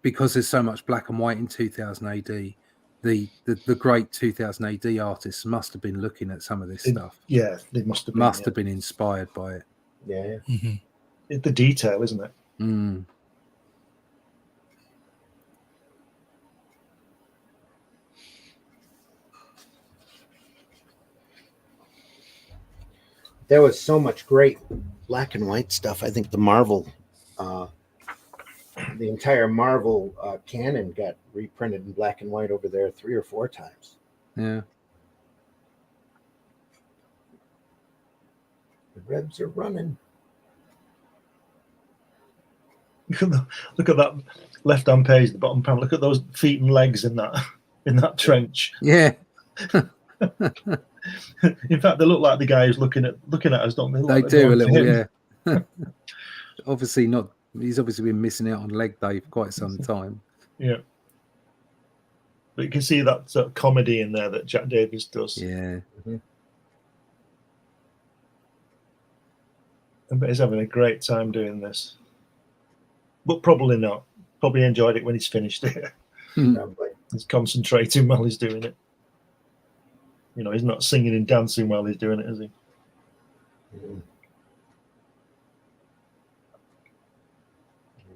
because there's so much black and white in 2000 AD, the great 2000 AD artists must have been looking at some of this stuff. Yeah, they must have been. Must have been inspired by it. Yeah. Mm-hmm. The detail, isn't it? Mm. There was so much great black and white stuff. I think the Marvel, the entire Marvel canon got reprinted in black and white over there 3 or 4 times. Yeah. The Rebs are running. Look at that left-hand page, the bottom panel. Look at those feet and legs in that trench. Yeah. In fact, they look like the guy who's looking at us, don't they? They do a little, yeah. Obviously not. He's obviously been missing out on leg day for quite some time. Yeah. But you can see that sort of comedy in there that Jack Davis does. Yeah. Mm-hmm. I bet he's having a great time doing this. But probably not. Probably enjoyed it when he's finished it. Probably. He's concentrating while he's doing it. He's not singing and dancing while he's doing it, is he? Mm-hmm.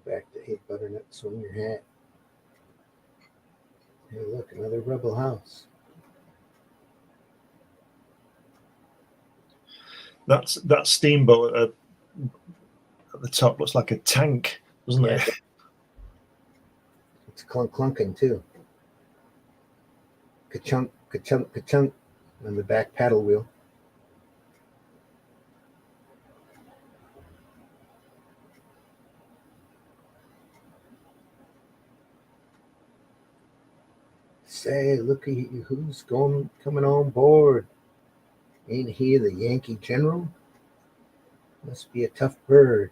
Back to 8 butternut, swing your hat. Hey, look, another rebel house. That steamboat at the top looks like a tank, doesn't it? It's clunking too. Ka-chunk, ka-chunk, ka-chunk on the back paddle wheel. Say, looky, who's coming on board? Ain't he the Yankee general? Must be a tough bird.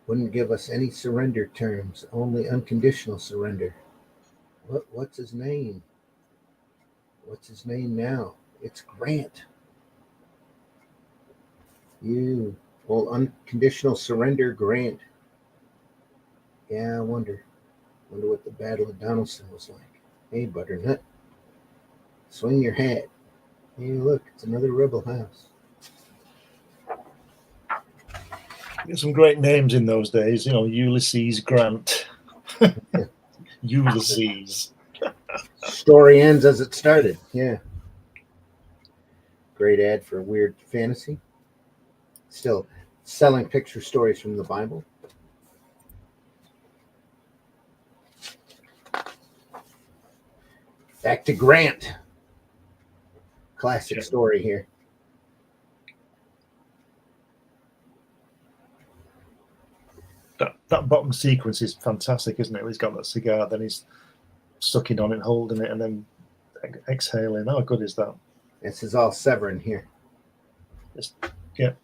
Wouldn't give us any surrender terms, only unconditional surrender. What's his name? What's his name now? It's Grant. You, well, unconditional surrender, Grant. Yeah, I wonder what the Battle of Donelson was like. Hey, butternut, swing your hat. Hey, look, it's another rebel house. There's some great names in those days, Ulysses Grant. Ulysses. Story ends as it started. Yeah. Great ad for Weird Fantasy. Still selling picture stories from the Bible. Back to Grant. Classic story here. That bottom sequence is fantastic, isn't it? He's got that cigar, then he's sucking on it, holding it, and then exhaling. How good is that? This is all Severin here. Yeah.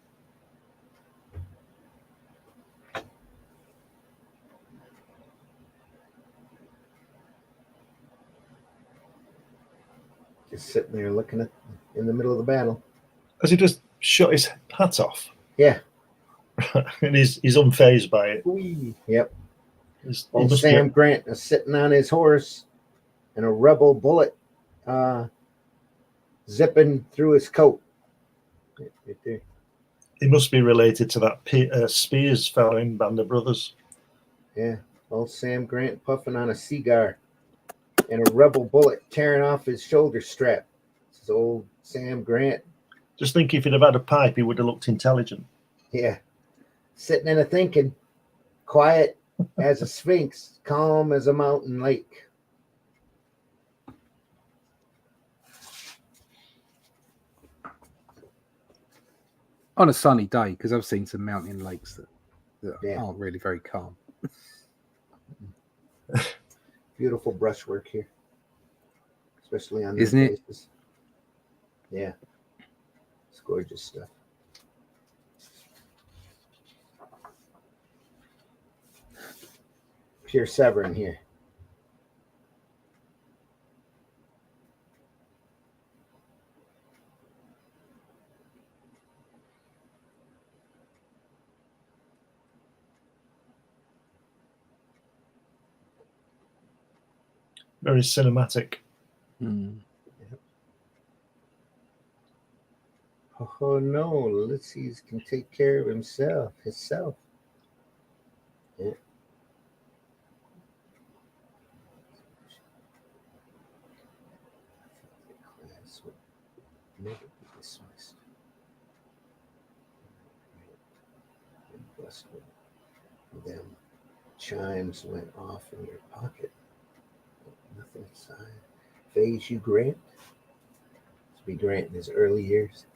Just sitting there looking at in the middle of the battle. Has he just shut his hat off? Yeah. And he's unfazed by it. Whee. Yep. Old Sam Grant is sitting on his horse and a rebel bullet zipping through his coat. Right there. He must be related to that Spears fellow in Band of Brothers. Yeah. Old Sam Grant puffing on a cigar and a rebel bullet tearing off his shoulder strap. This is old Sam Grant. Just think if he'd have had a pipe, he would have looked intelligent. Yeah. Sitting in a thinking, quiet as a sphinx, calm as a mountain lake. On a sunny day, because I've seen some mountain lakes that Yeah. aren't really very calm. Beautiful brushwork here, especially on Isn't these it? faces. Yeah, it's gorgeous stuff. pure Severin here. Very cinematic. Oh no, Ulysses can take care of himself. Yeah. Class would never be dismissed. Blessed with them. Chimes went off in your pocket. Nothing inside. Phase you grant. To be Grant in his early years.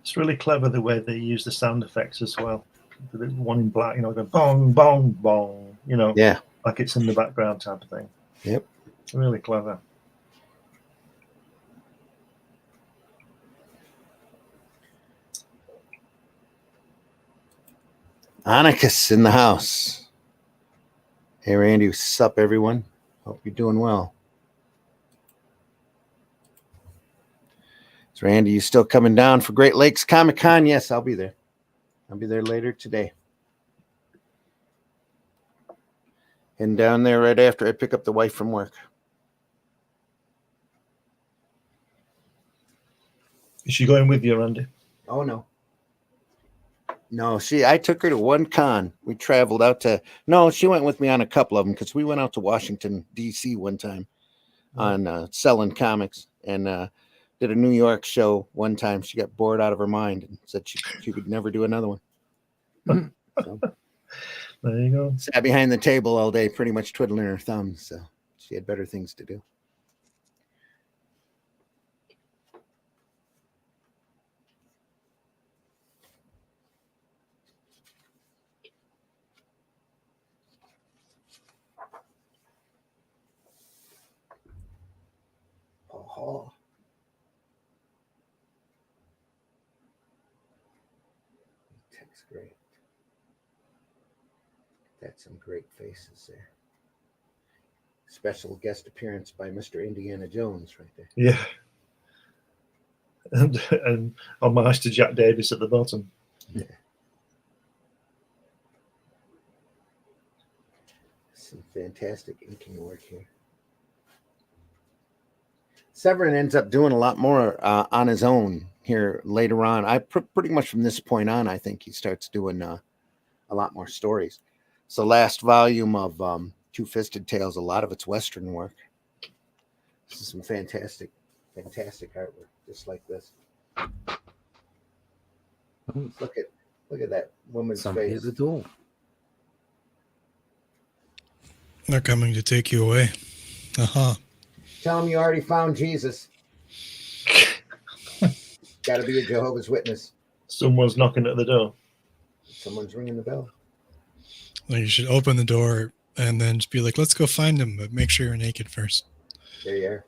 It's really clever the way they use the sound effects as well. The one in black, going bong, bong, bong, Yeah. like it's in the background type of thing. Yep. Really clever. Anarchus in the house. Hey, Randy, what's up, everyone? Hope you're doing well. So, Randy, you still coming down for Great Lakes Comic Con? Yes, I'll be there. I'll be there later today. And down there right after I pick up the wife from work. Is she going with you, Randy? Oh, no. No, I took her to one con. We traveled out to, no, she went with me on a couple of them because we went out to Washington, D.C. one time on selling comics and did a New York show one time. She got bored out of her mind and said she would never do another one. So, there you go. Sat behind the table all day, pretty much twiddling her thumbs. So she had better things to do. Oh. Text great. That's some great faces there. Special guest appearance by Mr. Indiana Jones right there. Yeah. And homage to Jack Davis at the bottom. Yeah. Some fantastic inking work here. Severin ends up doing a lot more on his own here later on. Pretty much from this point on, I think he starts doing a lot more stories. So last volume of Two Fisted Tales, a lot of it's Western work. This is some fantastic artwork, just like this. Look at that woman's Somebody face. at the door. They're coming to take you away. Tell him you already found Jesus. Got to be a Jehovah's Witness. Someone's knocking at the door. Someone's ringing the bell. Well, you should open the door and then just be like, let's go find him, but make sure you're naked first. There you are.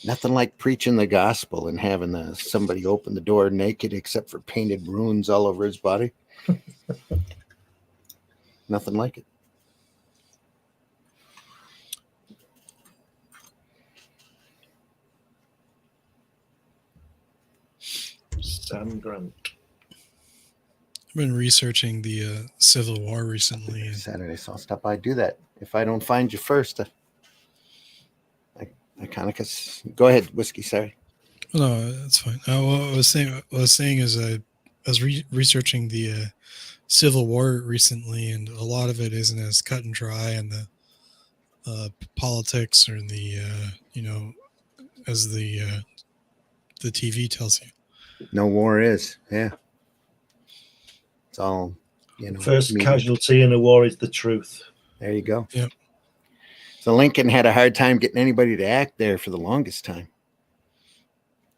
Nothing like preaching the gospel and having somebody open the door naked except for painted runes all over his body. Nothing like it. Sam Grant. I've been researching the Civil War recently. Saturday, so I'll stop by and do that. If I don't find you first, I kind of go ahead, Whiskey. Sorry. No, that's fine. What I was saying is I was researching the Civil War recently, and a lot of it isn't as cut and dry, and the politics or the as the TV tells you. No war is, yeah. It's all, First media. casualty in a war is the truth. There you go. Yep. So Lincoln had a hard time getting anybody to act there for the longest time.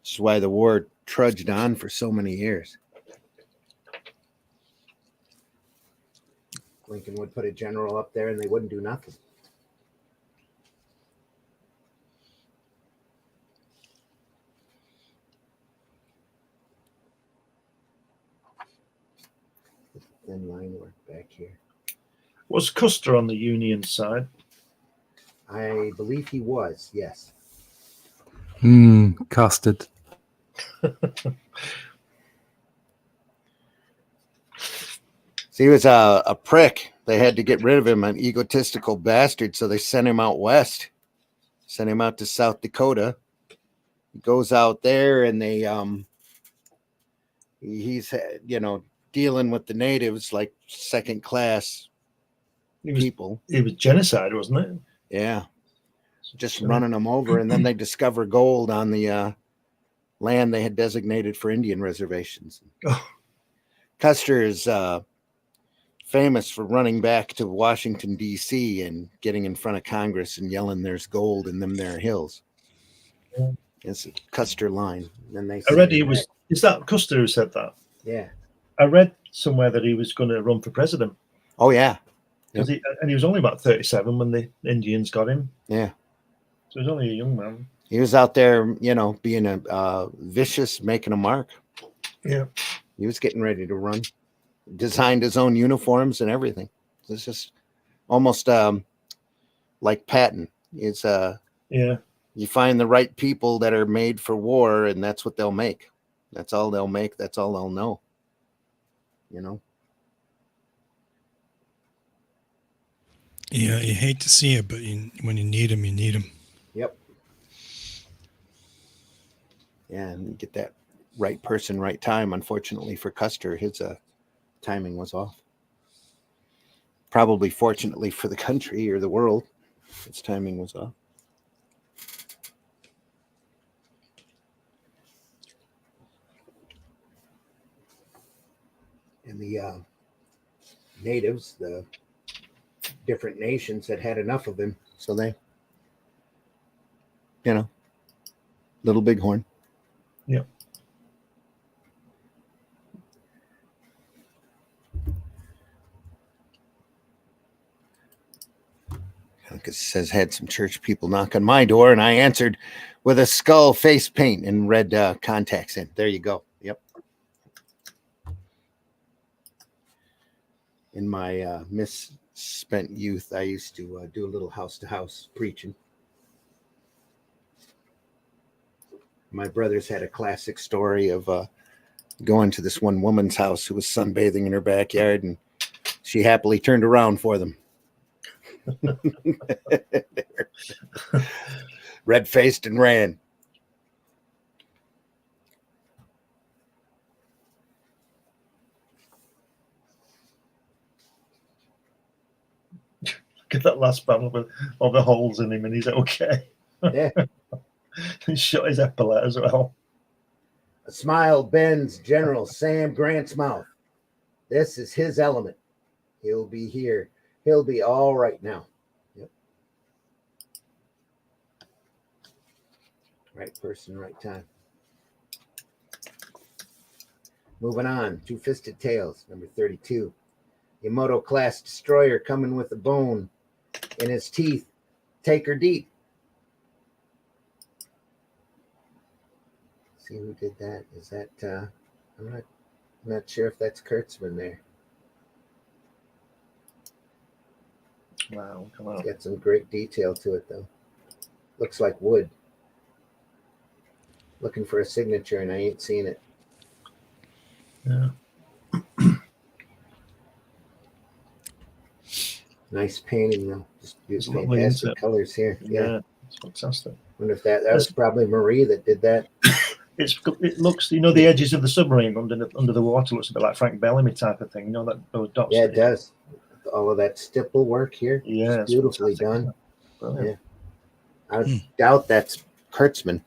This is why the war trudged on for so many years. Lincoln would put a general up there and they wouldn't do nothing. thin line work back here. Was Custer on the Union side? I believe he was, yes. Custard. See, he was a prick. They had to get rid of him, an egotistical bastard, so they sent him out west. Sent him out to South Dakota. He goes out there and they he's dealing with the natives like second class people. It was genocide, wasn't it? Yeah. Just running them over, and then they discover gold on the land they had designated for Indian reservations. Oh. Custer is famous for running back to Washington, D.C. and getting in front of Congress and yelling, "There's gold in them there hills." Yeah. It's a Custer line. And then I read he was. Is that Custer who said that? Yeah. I read somewhere that he was going to run for president. Oh yeah. Yep. He was only about 37 when the Indians got him. Yeah. So he was only a young man. He was out there, being a vicious, making a mark. Yeah. He was getting ready to run. Designed his own uniforms and everything. It's just almost like Patton. It's yeah. You find the right people that are made for war, and that's what they'll make. That's all they'll make. That's all they'll know. Yeah, you hate to see it, but when you need them, you need them. Yep. Yeah, and you get that right person, right time. Unfortunately for Custer, his timing was off. Probably fortunately for the country or the world, its timing was off. And the natives, the different nations had enough of him, so they, Little Bighorn. Yeah. Because it says had some church people knock on my door, and I answered with a skull face paint and red contacts in. There you go. Yep. In my misspent youth, I used to do a little house-to-house preaching. My brothers had a classic story of going to this one woman's house who was sunbathing in her backyard, and she happily turned around for them. Red-faced and ran. Get that last panel with all the holes in him, and he's okay. Yeah. He shot his epaulet as well. A smile bends General Sam Grant's mouth. This is his element. He'll be here. He'll be all right now. Yep. Right person, right time. Moving on. Two Fisted Tales, number 32. Yamato class destroyer coming with a bone in his teeth. Take her deep. See who did that. Is that I'm not sure if that's Kurtzman there. Wow, come on. It's got some great detail to it though. Looks like wood. Looking for a signature and I ain't seen it. Yeah. Nice painting though. Just It's fantastic lovely, colors here. Yeah. It's fantastic. Wonder if that was probably Marie that did that. It looks, the edges of the submarine under the water looks a bit like Frank Bellamy type of thing. That those dots. Yeah, it does. All of that stipple work here. Yeah, it's beautifully done. Brilliant. Yeah. I doubt that's Kurtzman.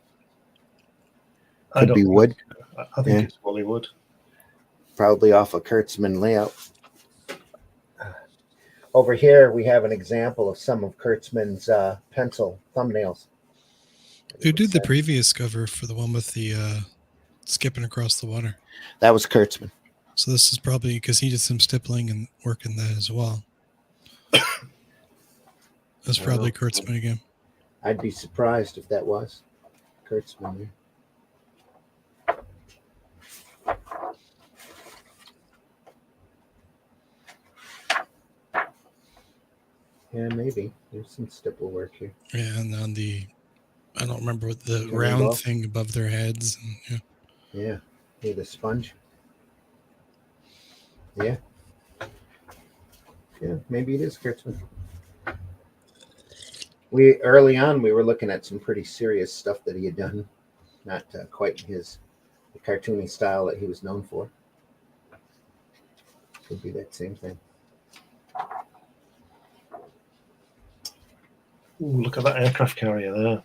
Could be Wood. I think it's Wally Wood. Probably off a Kurtzman layout. Over here, we have an example of some of Kurtzman's pencil thumbnails. Who did the previous cover for the one with the skipping across the water? That was Kurtzman. So this is probably because he did some stippling and work in that as well. That's probably Kurtzman again. I'd be surprised if that was Kurtzman there. Yeah, maybe. There's some stipple work here. Yeah, and on the, I don't remember what the Cherry round ball. thing above their heads. And, yeah. Yeah. Hey, the sponge. Yeah. Yeah, maybe it is Kurtzman. Early on we were looking at some pretty serious stuff that he had done, not quite his the cartoony style that he was known for. Could be that same thing. Ooh, look at that aircraft carrier there.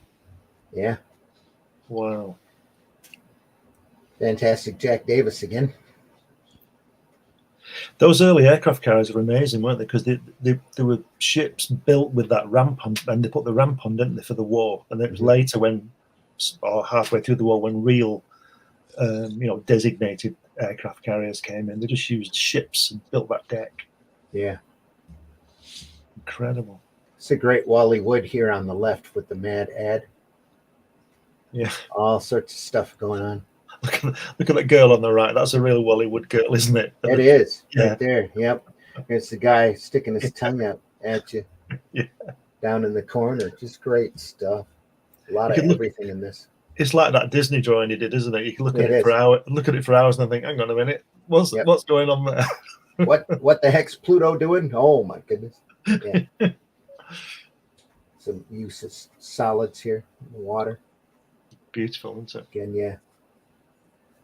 Yeah, Wow. fantastic. Jack Davis again. Those early aircraft carriers are amazing, weren't they? Because they were ships built with that ramp on, and they put the ramp on, didn't they, for the war? And it was later when, or halfway through the war, when real, designated aircraft carriers came in. They just used ships and built that deck. Yeah, Incredible. it's a great Wally Wood here on the left with the mad ad. Yeah. All sorts of stuff going on. Look at that girl on the right. That's a real Wally Wood girl, isn't it? It is Yeah. right there. Yep. Here's the guy sticking his tongue out at you. Yeah. Down in the corner. Just great stuff. A lot of everything in this. It's like that Disney drawing he did, isn't it? You can look at It it is. for hours, and think, hang on a minute, what's going on there? What the heck's Pluto doing? Oh my goodness. Yeah. Some use of solids here in the water. Beautiful, isn't it? Again, yeah.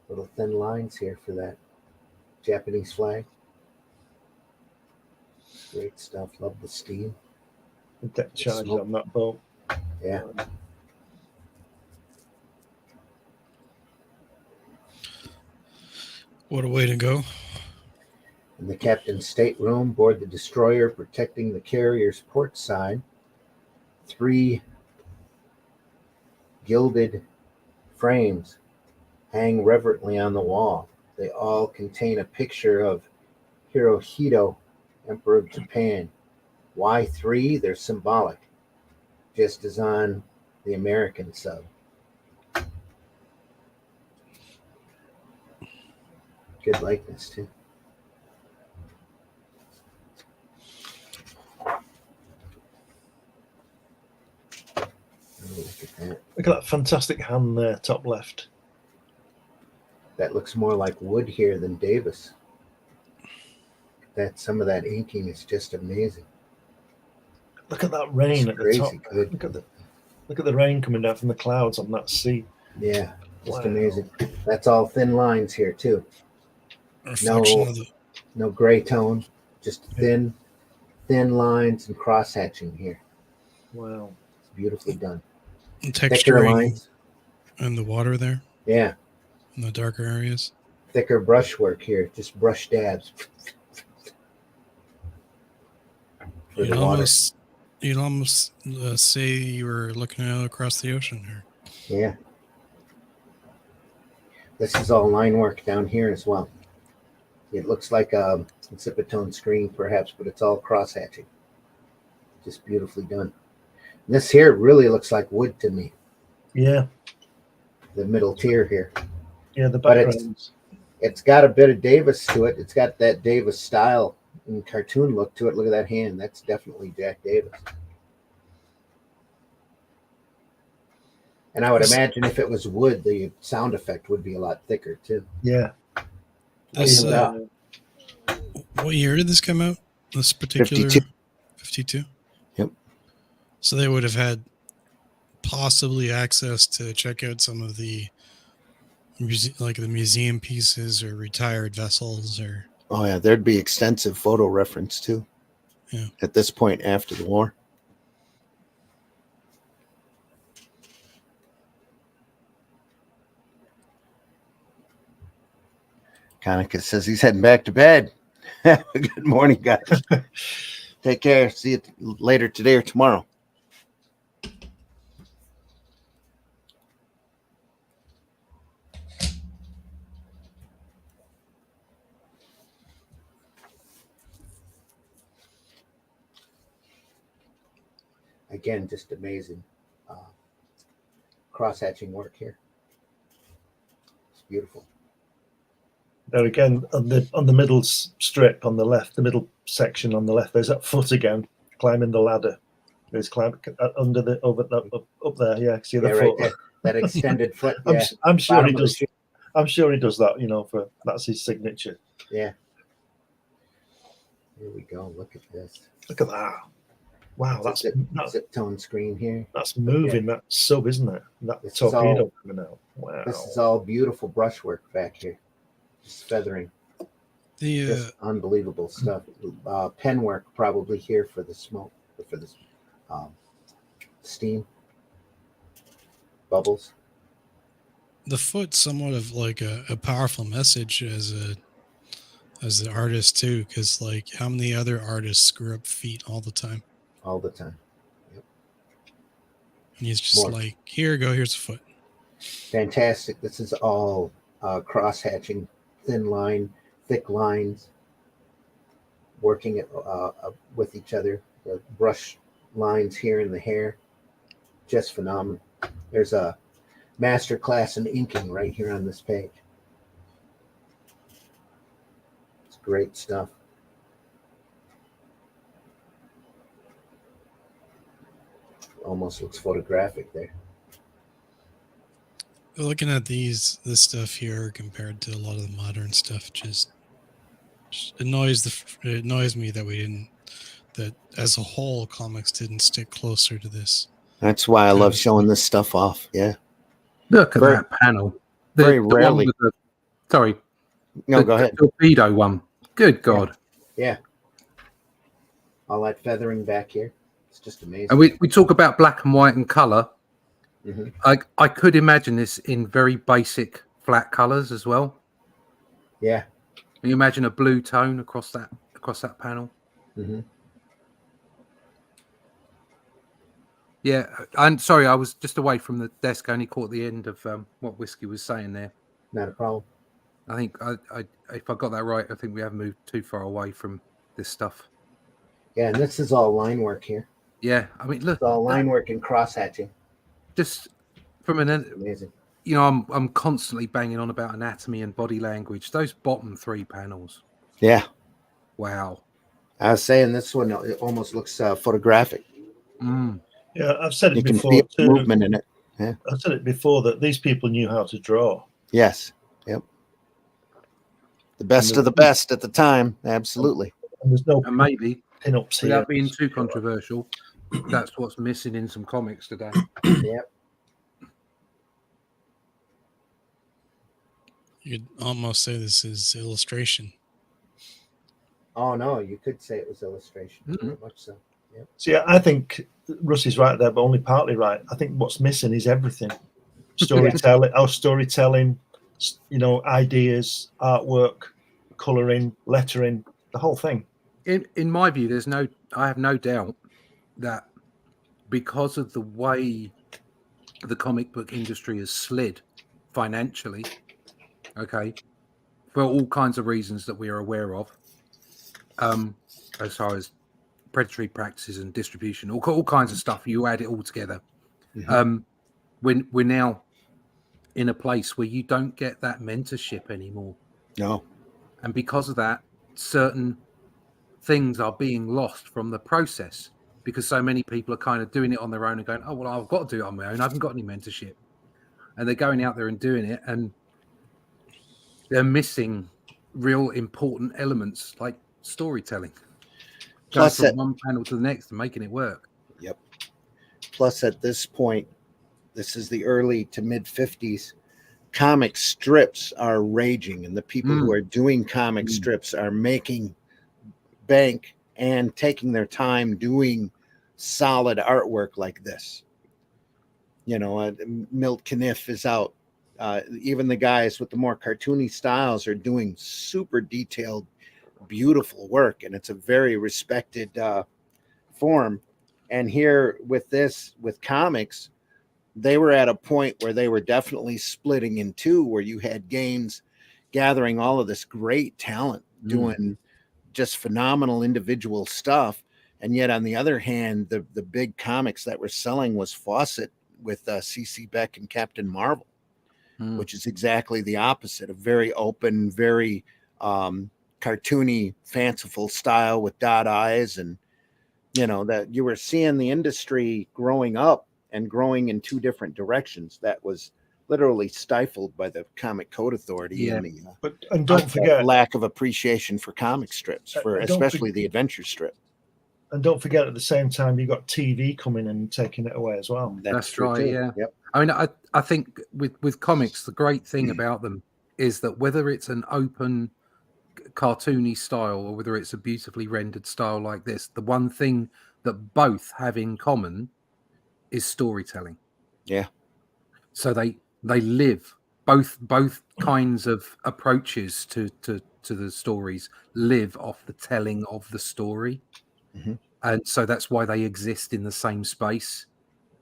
Little thin lines here for that Japanese flag. Great stuff. Love the steam. The depth charges on that boat. Yeah. What a way to go. In the captain's stateroom, board the destroyer, protecting the carrier's port side. 3 gilded frames hang reverently on the wall. They all contain a picture of Hirohito, Emperor of Japan. Why 3? They're symbolic, just as on the American sub. Good likeness, too. Look at that. Look at that fantastic hand there, top left. That looks more like Wood here than Davis. Some of that inking is just amazing. Look at that rain at the top. Good. Look at the rain coming down from the clouds on that sea. Yeah, just Wow. amazing. That's all thin lines here too. Reflection of the, No gray tone, just thin lines and cross hatching here. Wow. It's beautifully done. texturing lines. and the water there Yeah, in the darker areas. thicker brushwork here, just brush dabs. For You'd the water. almost say you were looking out across the ocean here. Yeah. This is all line work down here as well. It looks like a Zipatone screen perhaps, but it's all cross hatching. Just beautifully done. This here really looks like Wood to me. Yeah. The middle tier here. Yeah, the But backgrounds. it's got a bit of Davis to it. It's got that Davis style and cartoon look to it. Look at that hand. That's definitely Jack Davis. And I would imagine if it was Wood, the sound effect would be a lot thicker too. Yeah. This, Yeah. what year did this come out? This particular 52. Yep. So they would have had possibly access to check out some of the the museum pieces or retired vessels or. Oh yeah, there'd be extensive photo reference too. Yeah. At this point after the war. Konica says he's heading back to bed. Good morning, guys. Take care. See you later today or tomorrow. Again, just amazing cross-hatching work here. It's beautiful. There again, on the middle strip on the left, the middle section on the left, there's that foot again. climbing the ladder. He's climbing up there. Yeah, see the Yeah, foot. right there. That extended foot. Yeah. I'm sure Bottom he of the does. shoe. I'm sure he does that. That's his signature. Yeah. Here we go. Look at this. Look at that. Wow, that's zip tone screen here. That's moving. That sub, isn't it? That This is torpedo all- coming out. Wow. This is all beautiful brushwork back here. Just feathering. Just unbelievable stuff. Pen work probably here for the smoke, for the steam bubbles. The foot's somewhat of like a powerful message as an artist too, because like how many other artists screw up feet all the time? All the time. Yep. And he's just like, here's a foot. Fantastic. This is all cross hatching, thin line, thick lines, working it with each other. The brush lines here in the hair, just phenomenal. There's a master class in inking right here on this page. It's great stuff. Almost looks photographic there. Looking at this stuff here compared to a lot of the modern stuff, just annoys me that as a whole comics didn't stick closer to this. That's why I love showing this stuff off. Yeah. Look at that panel. Very rarely. Sorry. No, go ahead. The torpedo one. Good God. Yeah. All that feathering back here. It's just amazing. And we talk about black and white and color. Mm-hmm. I could imagine this in very basic flat colors as well. Yeah. Can you imagine a blue tone across that panel? Mm-hmm. Yeah, I'm sorry, I was just away from the desk. I only caught the end of what Whiskey was saying there. Not a problem. I think if I got that right, I think we haven't moved too far away from this stuff. Yeah, and this is all line work here. Yeah, I mean, look, it's all line work and cross hatching. Just from amazing. You know, I'm constantly banging on about anatomy and body language. Those bottom three panels. Yeah. Wow. I was saying this one, it almost looks photographic. Mm. Yeah, I've said it you before. You can feel movement in it. Yeah. I've said it before that these people knew how to draw. Yes. Yep. The best of the best at the time. Absolutely. And there's no maybe pin-ups without here. being too controversial, that's what's missing in some comics today. Yep. You could almost say this is illustration. Oh no, you could say it was illustration. Mm-hmm. Very much so. Yep. See, I think Rusty's right there, but only partly right. I think what's missing is everything. Storytelling, ideas, artwork, coloring, lettering, the whole thing. In my view, I have no doubt that because of the way the comic book industry has slid financially, okay, for all kinds of reasons that we are aware of, as far as predatory practices and distribution, all kinds of stuff, you add it all together. Mm-hmm. When we're now in a place where you don't get that mentorship anymore. No. And because of that, certain things are being lost from the process because so many people are kind of doing it on their own and going, oh, well, I've got to do it on my own. I haven't got any mentorship. And they're going out there and doing it. And they're missing real important elements like storytelling. Plus going from one panel to the next and making it work. Yep. Plus at this point, this is the early to mid 50s. Comic strips are raging, and the people who are doing comic strips are making bank and taking their time doing solid artwork like this. You know, Milt Caniff is out. Even the guys with the more cartoony styles are doing super detailed, beautiful work, and it's a very respected form. And here with comics, they were at a point where they were definitely splitting in two, where you had Gaines gathering all of this great talent, doing just phenomenal individual stuff. And yet on the other hand, the big comics that were selling was Fawcett with C.C. Beck and Captain Marvel, which is exactly the opposite, a very open, very cartoony, fanciful style with dot eyes. And You know, that you were seeing the industry growing up and growing in two different directions that was literally stifled by the Comic Code Authority and the and don't forget lack of appreciation for comic strips, for and especially the adventure strip. And don't forget, at the same time, you got TV coming and taking it away as well. That's true right. too. Yeah. Yep. I mean, I think with comics, the great thing about them is that whether it's an open, cartoony style or whether it's a beautifully rendered style like this, the one thing that both have in common is storytelling. Yeah. So they live both kinds of approaches to the stories live off the telling of the story. Mm-hmm. And so that's why they exist in the same space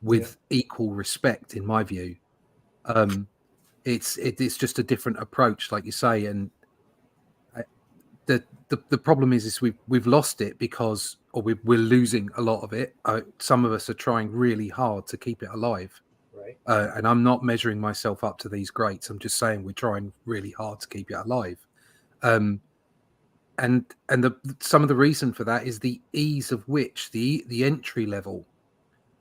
with equal respect, in my view. It's just a different approach, like you say, and the problem is we've lost it because, or we're losing a lot of it. Some of us are trying really hard to keep it alive, Right. and I'm not measuring myself up to these greats. I'm just saying we're trying really hard to keep it alive. And some of the reason for that is the ease of which the entry level,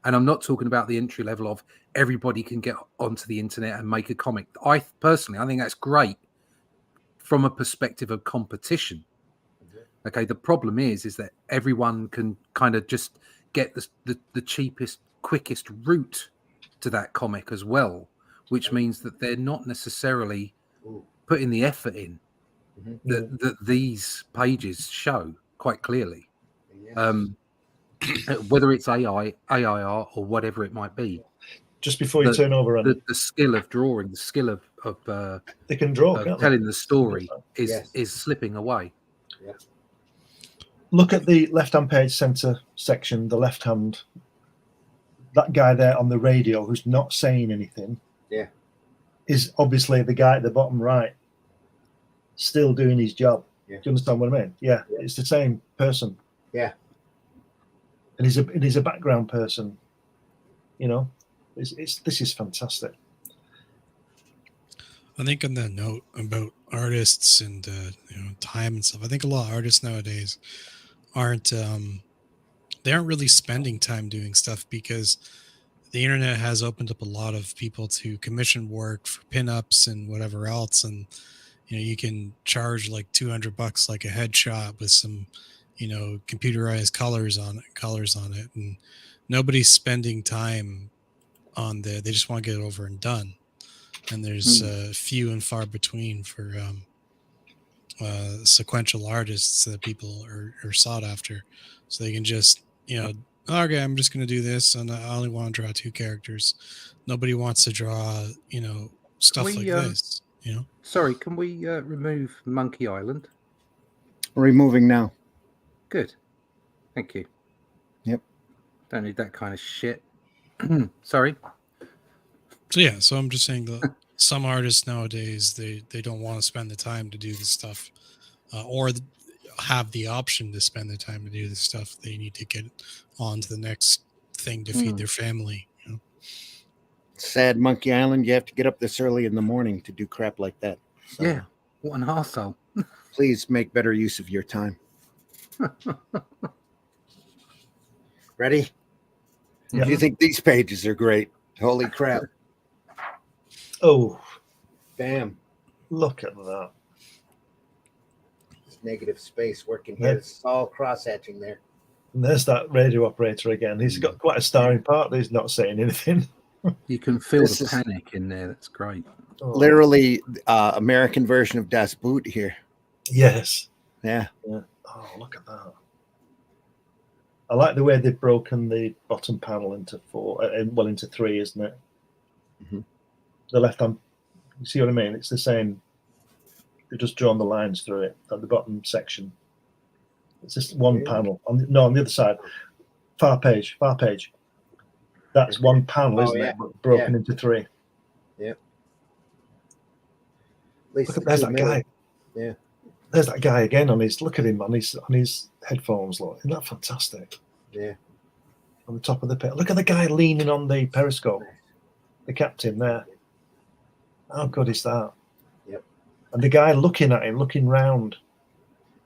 and I'm not talking about the entry level of everybody can get onto the internet and make a comic. I think that's great from a perspective of competition. Okay, the problem is that everyone can kind of just get the cheapest, quickest route to that comic as well, which means that they're not necessarily putting the effort in that these pages show quite clearly. Whether it's AI, AIR, or whatever it might be. Just before you turn over, the skill of drawing, the skill of they can draw, telling the story is slipping away. Yeah. Look at the left-hand page center section, the left hand. That guy there on the radio who's not saying anything, is obviously the guy at the bottom right, still doing his job. Yeah. Do you understand what I mean? Yeah, it's the same person. Yeah. And he's a background person. You know, this is fantastic. I think on that note about artists and time and stuff, I think a lot of artists nowadays aren't really spending time doing stuff because the internet has opened up a lot of people to commission work for pinups and whatever else, and you can charge like $200 like a headshot with some computerized colors on it, and nobody's spending time on they just want to get it over and done. And there's few and far between for sequential artists that people are sought after, so they can just okay, I'm just going to do this and I only want to draw 2 characters. Nobody wants to draw stuff like this. Sorry, can we remove Monkey Island? Removing now. Good, thank you. Yep. Don't need that kind of shit. Sorry. So I'm just saying that some artists nowadays they don't want to spend the time to do this stuff, or have the option to spend the time to do this stuff. They need to get on to the next thing to feed their family. Sad Monkey Island. You have to get up this early in the morning to do crap like that. So yeah, what an arsehole. please make better use of your time. Ready? Yeah. You think these pages are great? Holy crap. Oh, Bam. look at that. This negative space working here. It's all cross-hatching there. And there's that radio operator again. He's got quite a starring part. He's not saying anything. You can feel the panic in there. That's great. Literally American version of Das Boot here. Yes. Yeah. Oh, look at that. I like the way they've broken the bottom panel into 4, into 3, isn't it? Mm-hmm. The left hand, you see what I mean? It's the same. They've just drawn the lines through it at the bottom section. It's just one panel. On the other side. Far page. That's one panel, isn't it? But broken into 3. Yep. Look at there's that guy. Yeah. There's that guy again look at him on his headphones. Look, isn't that fantastic? Yeah. On the top of the pit. Look at the guy leaning on the periscope. The captain there. How good is that? Yep. And the guy looking at him, looking round.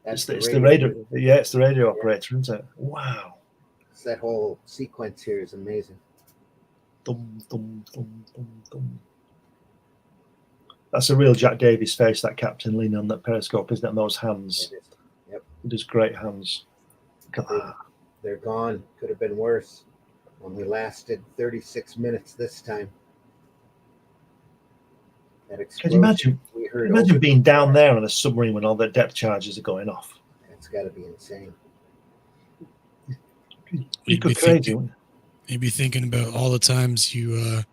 It's the radio. Yeah, it's the radio operator, isn't it? Wow. That whole sequence here is amazing. Dum, dum, dum, dum, dum. That's a real Jack Davies face, that captain leaning on that periscope, isn't it? And those hands. It is. Yep. It is great hands. Look at that. They're gone. Could have been worse. Only lasted 36 minutes this time. That Can you explosion we heard. imagine being down there on a submarine when all the depth charges are going off? That's got to be insane. You go crazy. You'd be thinking about all the times you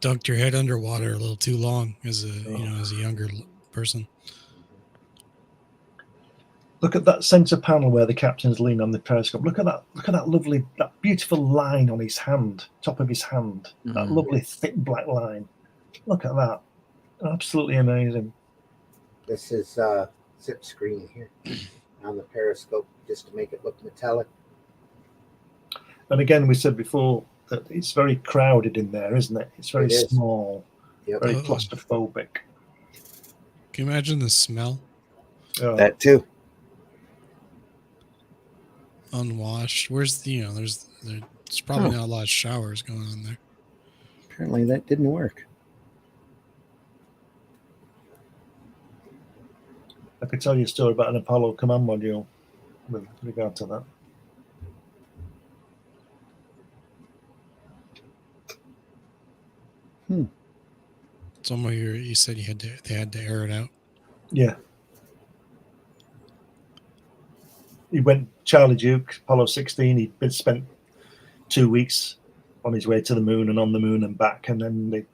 dunked your head underwater a little too long as a younger person. Look at that center panel where the captain's leaning on the periscope. Look at that. Look at that lovely, that beautiful line on his hand, top of his hand. That lovely thick black line. Look at that. Absolutely amazing. This is zip screen here on the periscope just to make it look metallic. And again, we said before that it's very crowded in there, isn't it? It's very small, very claustrophobic. Can you imagine the smell? That too. Unwashed. Where's there's probably not a lot of showers going on there. Apparently that didn't work. I could tell you a story about an Apollo command module with regard to that. Somewhere you said they had to air it out. Yeah. He went, Charlie Duke, Apollo 16, he'd been spent 2 weeks on his way to the moon and on the moon and back, and then they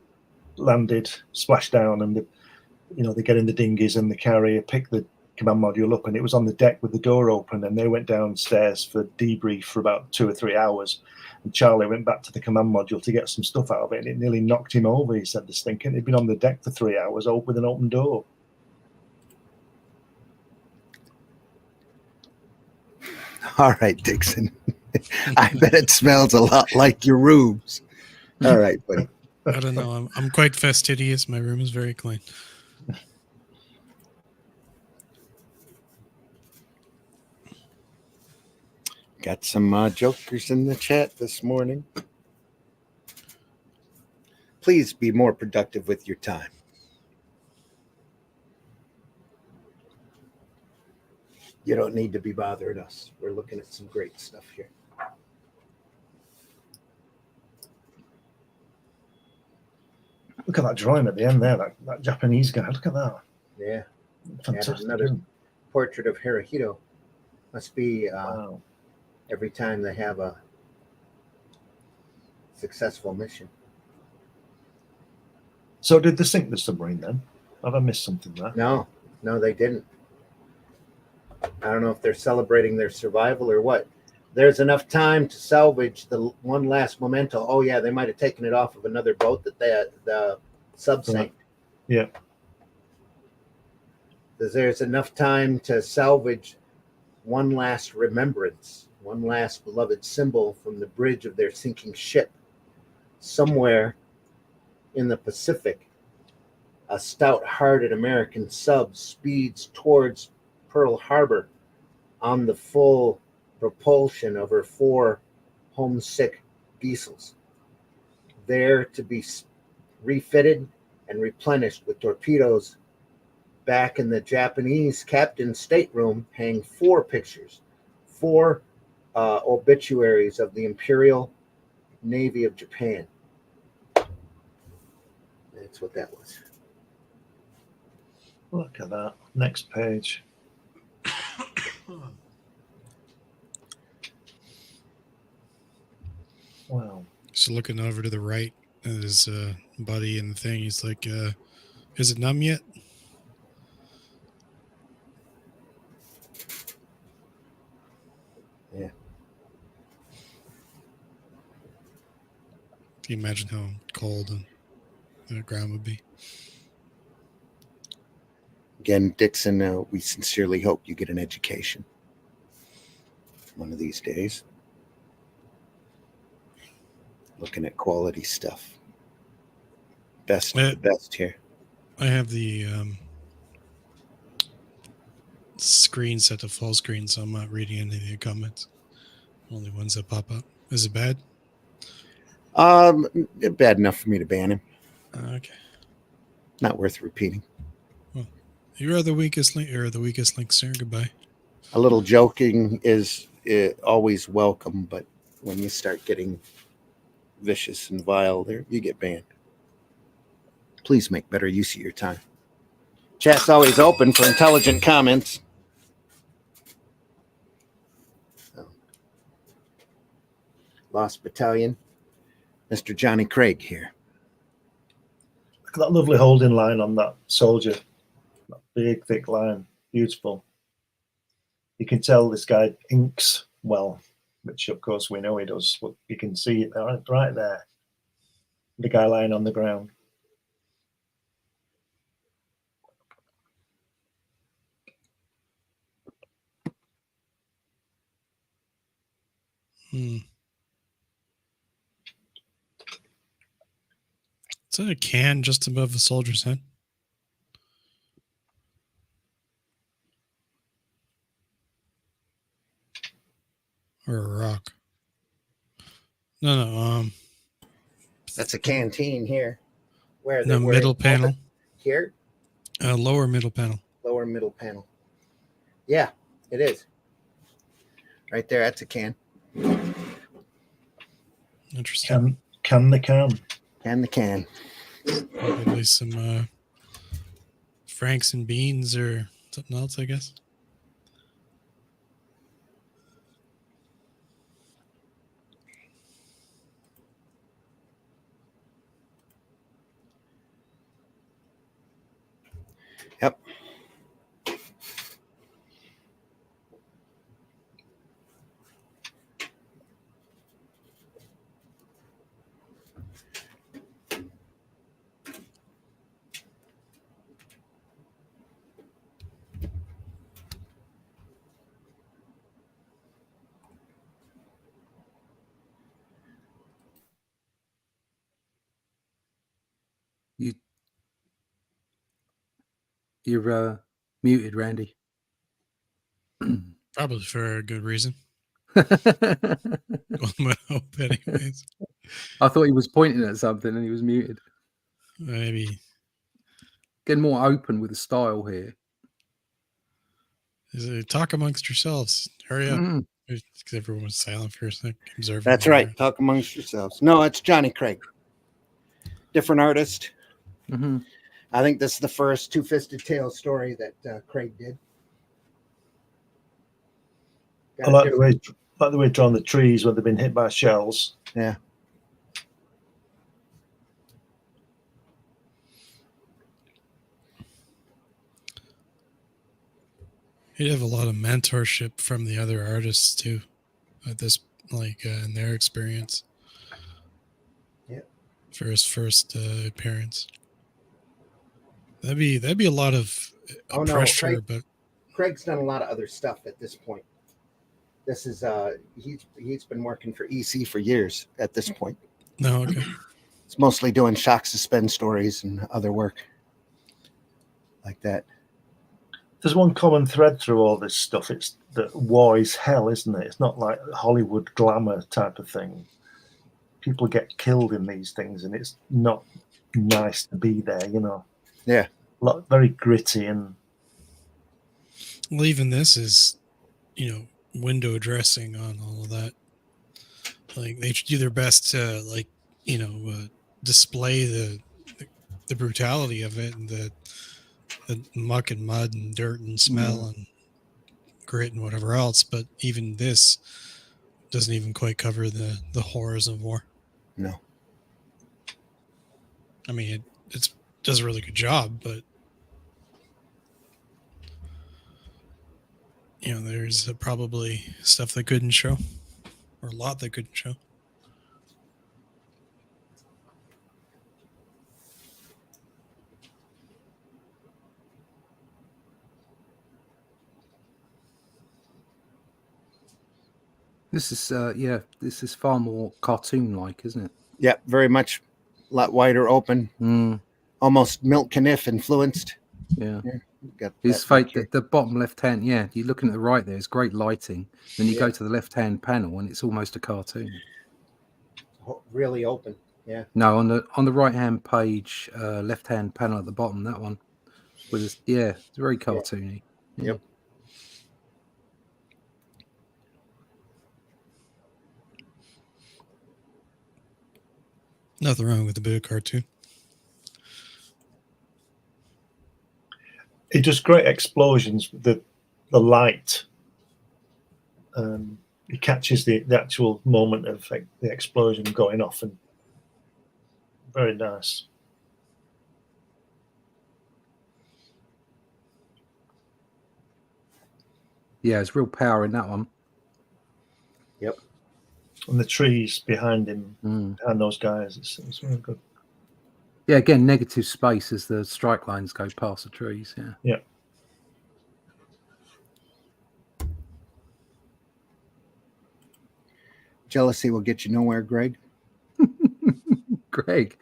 landed, splashed down, and they get in the dinghies and the carrier picked the command module up, and it was on the deck with the door open, and they went downstairs for debrief for about 2 or 3 hours. And Charlie went back to the command module to get some stuff out of it, and it nearly knocked him over, he said, the stinking. He'd been on the deck for 3 hours with an open door. All right, Dixon. I bet it smells a lot like your rooms. All right, buddy. I don't know. I'm quite fastidious. My room is very clean. Got some jokers in the chat this morning. Please be more productive with your time. You don't need to be bothering us. We're looking at some great stuff here. Look at that drawing at the end there, that Japanese guy. Look at that. Yeah. Fantastic. Another portrait of Hirohito. Must be Wow. every time they have a successful mission. So did they sink the submarine then? Have I missed something there? No, they didn't. I don't know if they're celebrating their survival or what. There's enough time to salvage the one last memento. Oh, yeah, they might have taken it off of another boat that the sub sank. Yeah. There's enough time to salvage one last remembrance, one last beloved symbol from the bridge of their sinking ship. Somewhere in the Pacific, a stout-hearted American sub speeds towards Pearl Harbor on the full propulsion of her 4 homesick diesels, there to be refitted and replenished with torpedoes. Back in the Japanese captain's stateroom hang 4 pictures, 4 obituaries of the Imperial Navy of Japan. That's what that was. Look at that. Next page. Wow. So looking over to the right at his buddy and the thing, he's like, is it numb yet? Yeah. Can you imagine how cold and the ground would be? Again, Dixon, we sincerely hope you get an education one of these days. Looking at quality stuff. Best here. I have the screen set to full screen, so I'm not reading any of the comments. Only ones that pop up. Is it bad? Bad enough for me to ban him. Okay. Not worth repeating. Well, you are the weakest link, or the weakest link, sir. Goodbye. A little joking is always welcome, but when you start getting vicious and vile, there you get banned. Please make better use of your time. Chat's always open for intelligent comments. Lost Battalion, Mr. Johnny Craig here. Look at that lovely holding line on that soldier. That big, thick line. Beautiful. You can tell this guy inks well, which of course we know he does. But you can see it right there. The guy lying on the ground. Is that a can just above the soldier's head? Or a rock? No. That's a canteen here. Where The middle panel. Here? Lower middle panel. Lower middle panel. Yeah, it is. Right there, that's a can. Interesting. Can the can. Can the can. Probably some Franks and beans or something else, I guess. Yep. You're muted, Randy. Probably for a good reason. I I hope anyways. thought he was pointing at something and he was muted. Maybe. Getting more open with the style here. Talk amongst yourselves. Hurry up. Because everyone was silent for a second. Observing. That's right. Talk amongst yourselves. No, it's Johnny Craig. Different artist. Mm-hmm. I think this is the first Two-Fisted Tales story that Craig did. I like the way drawn the trees when they've been hit by shells. Yeah. He'd have a lot of mentorship from the other artists too, at this in their experience. Yeah. For his first appearance, that'd be a lot of pressure. But Craig's done a lot of other stuff at this point. This is he's been working for EC for years at this point. No, okay. It's mostly doing shock suspense stories and other work like that. There's one common thread through all this stuff. It's that war is hell, isn't it? It's not like Hollywood glamour type of thing. People get killed in these things, and it's not nice to be there, you know. Yeah. Very gritty and. Well, even this is, window dressing on all of that. Like they do their best to, display the brutality of it and the muck and mud and dirt and smell and grit and whatever else. But even this doesn't even quite cover the horrors of war. No. I mean, it does a really good job, but there's probably stuff that couldn't show, or a lot that couldn't show. This is far more cartoon-like, isn't it? Yeah, very much a lot wider open. Almost Milt Caniff influenced. Yeah. Got His that fate, picture. the bottom left hand. Yeah, you're looking at the right there. It's great lighting. Then you Yeah. go to the left hand panel, and it's almost a cartoon. Really open. Yeah. No, on the right hand page, left hand panel at the bottom, that one. With this, yeah, it's very cartoony. Yeah. Yep. Nothing wrong with a bit of cartoon. It just great explosions. The light. It catches the actual moment of like, the explosion going off, and very nice. Yeah, there's real power in that one. Yep. And the trees behind him, Mm. behind those guys, it's really good. Yeah, again, negative space as the strike lines go past the trees. Yeah. Yeah. Jealousy will get you nowhere, Greg. Greg.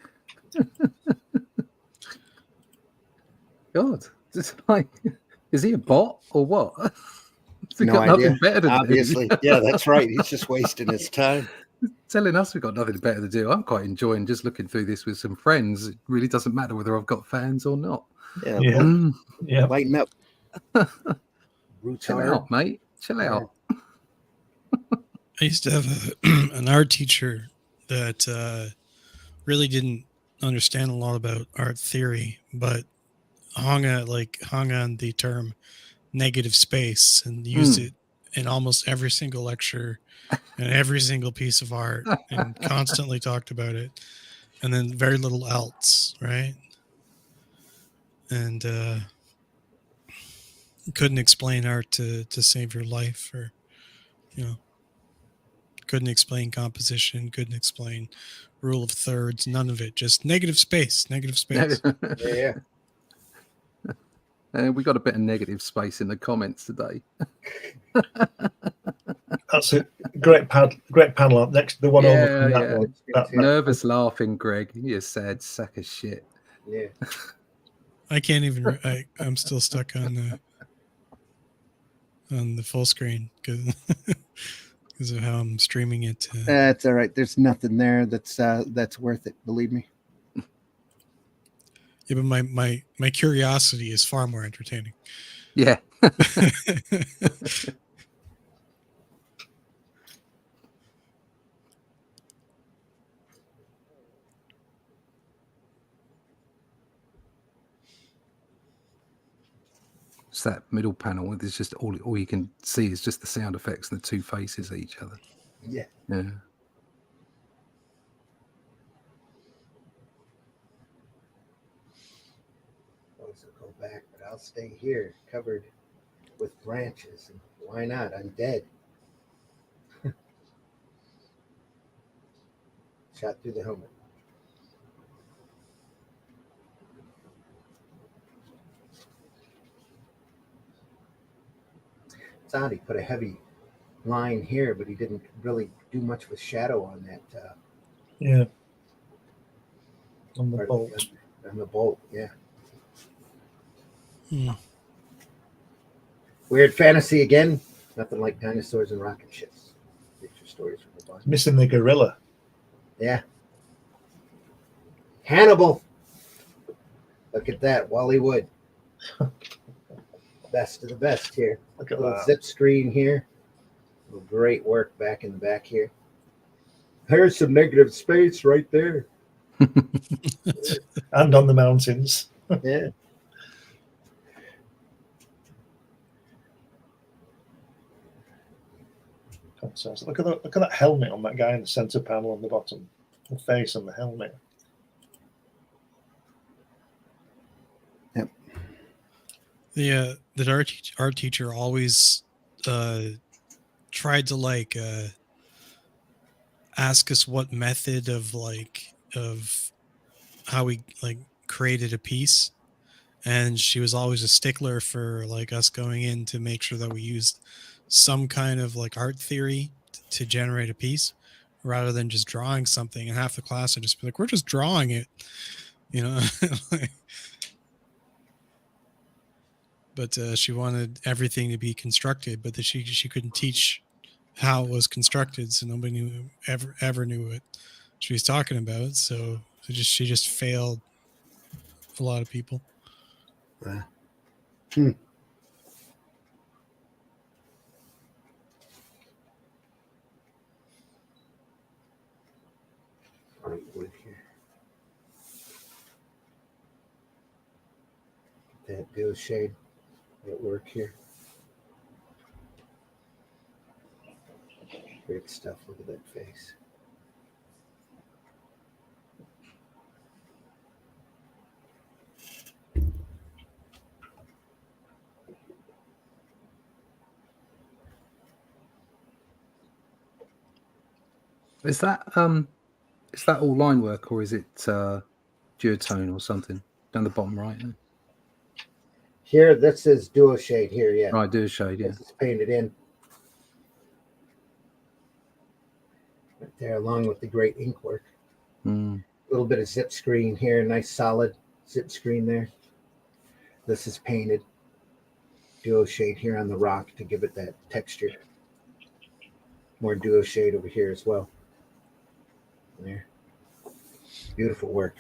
God, it's like, is he a bot or what? Has he No got idea. nothing better to Obviously. do? Yeah, that's right. He's just wasting his time. Telling us we've got nothing better to do. I'm quite enjoying just looking through this with some friends. It really doesn't matter whether I've got fans or not. Yeah. Yeah. Mm, Yeah. Lighten up. Roots chill hard. out, mate. Chill out. I used to have an art teacher that really didn't understand a lot about art theory, but hung on the term negative space and used it in almost every single lecture and every single piece of art and constantly talked about it, and then very little else, right? And couldn't explain art to save your life, or couldn't explain composition, couldn't explain rule of thirds, none of it, just negative space. Yeah. We got a bit of negative space in the comments today. That's a great panel up next. The one over from that one. That- Nervous laughing, Greg. You sad sack of shit. Yeah. I can't even. I'm still stuck on the full screen because of how I'm streaming it. That's all right. There's nothing there that's worth it. Believe me. Yeah, but my curiosity is far more entertaining. Yeah. It's that middle panel. There's just all you can see is just the sound effects and the two faces of each other. Yeah. Yeah. Go back, but I'll stay here, covered with branches. And why not? I'm dead. Shot through the helmet. It's odd. He put a heavy line here, but he didn't really do much with shadow on that. Yeah. On the part bolt. of on the bolt, yeah. Weird fantasy again. Nothing like dinosaurs and rocket ships. Picture stories from the Bible. Missing the gorilla. Yeah. Hannibal. Look at that. Wally Wood. Best of the best here. Look at Little that. zip screen here. Great work back in the back here. There's some negative space right there. And on the mountains. Yeah. So look at that helmet on that guy in the center panel on the bottom. The face and the helmet. Yep. The art teacher always tried to ask us what method of how we created a piece, and she was always a stickler for us going in to make sure that we used some kind of art theory to generate a piece rather than just drawing something. And half the class would just be like, we're just drawing it, but she wanted everything to be constructed, but that she couldn't teach how it was constructed, so nobody ever knew what she was talking about. So she just failed a lot of people. Wood here. That dual shade at work here. Great stuff. Look at that face. Is that all line work, or is it duotone or something down the bottom right? Here, this is dual shade here, yeah. Right, duo shade, yeah. This is painted in. Right there, along with the great ink work. A little bit of zip screen here, nice solid zip screen there. This is painted. Duo shade here on the rock to give it that texture. More duo shade over here as well. There. Beautiful work.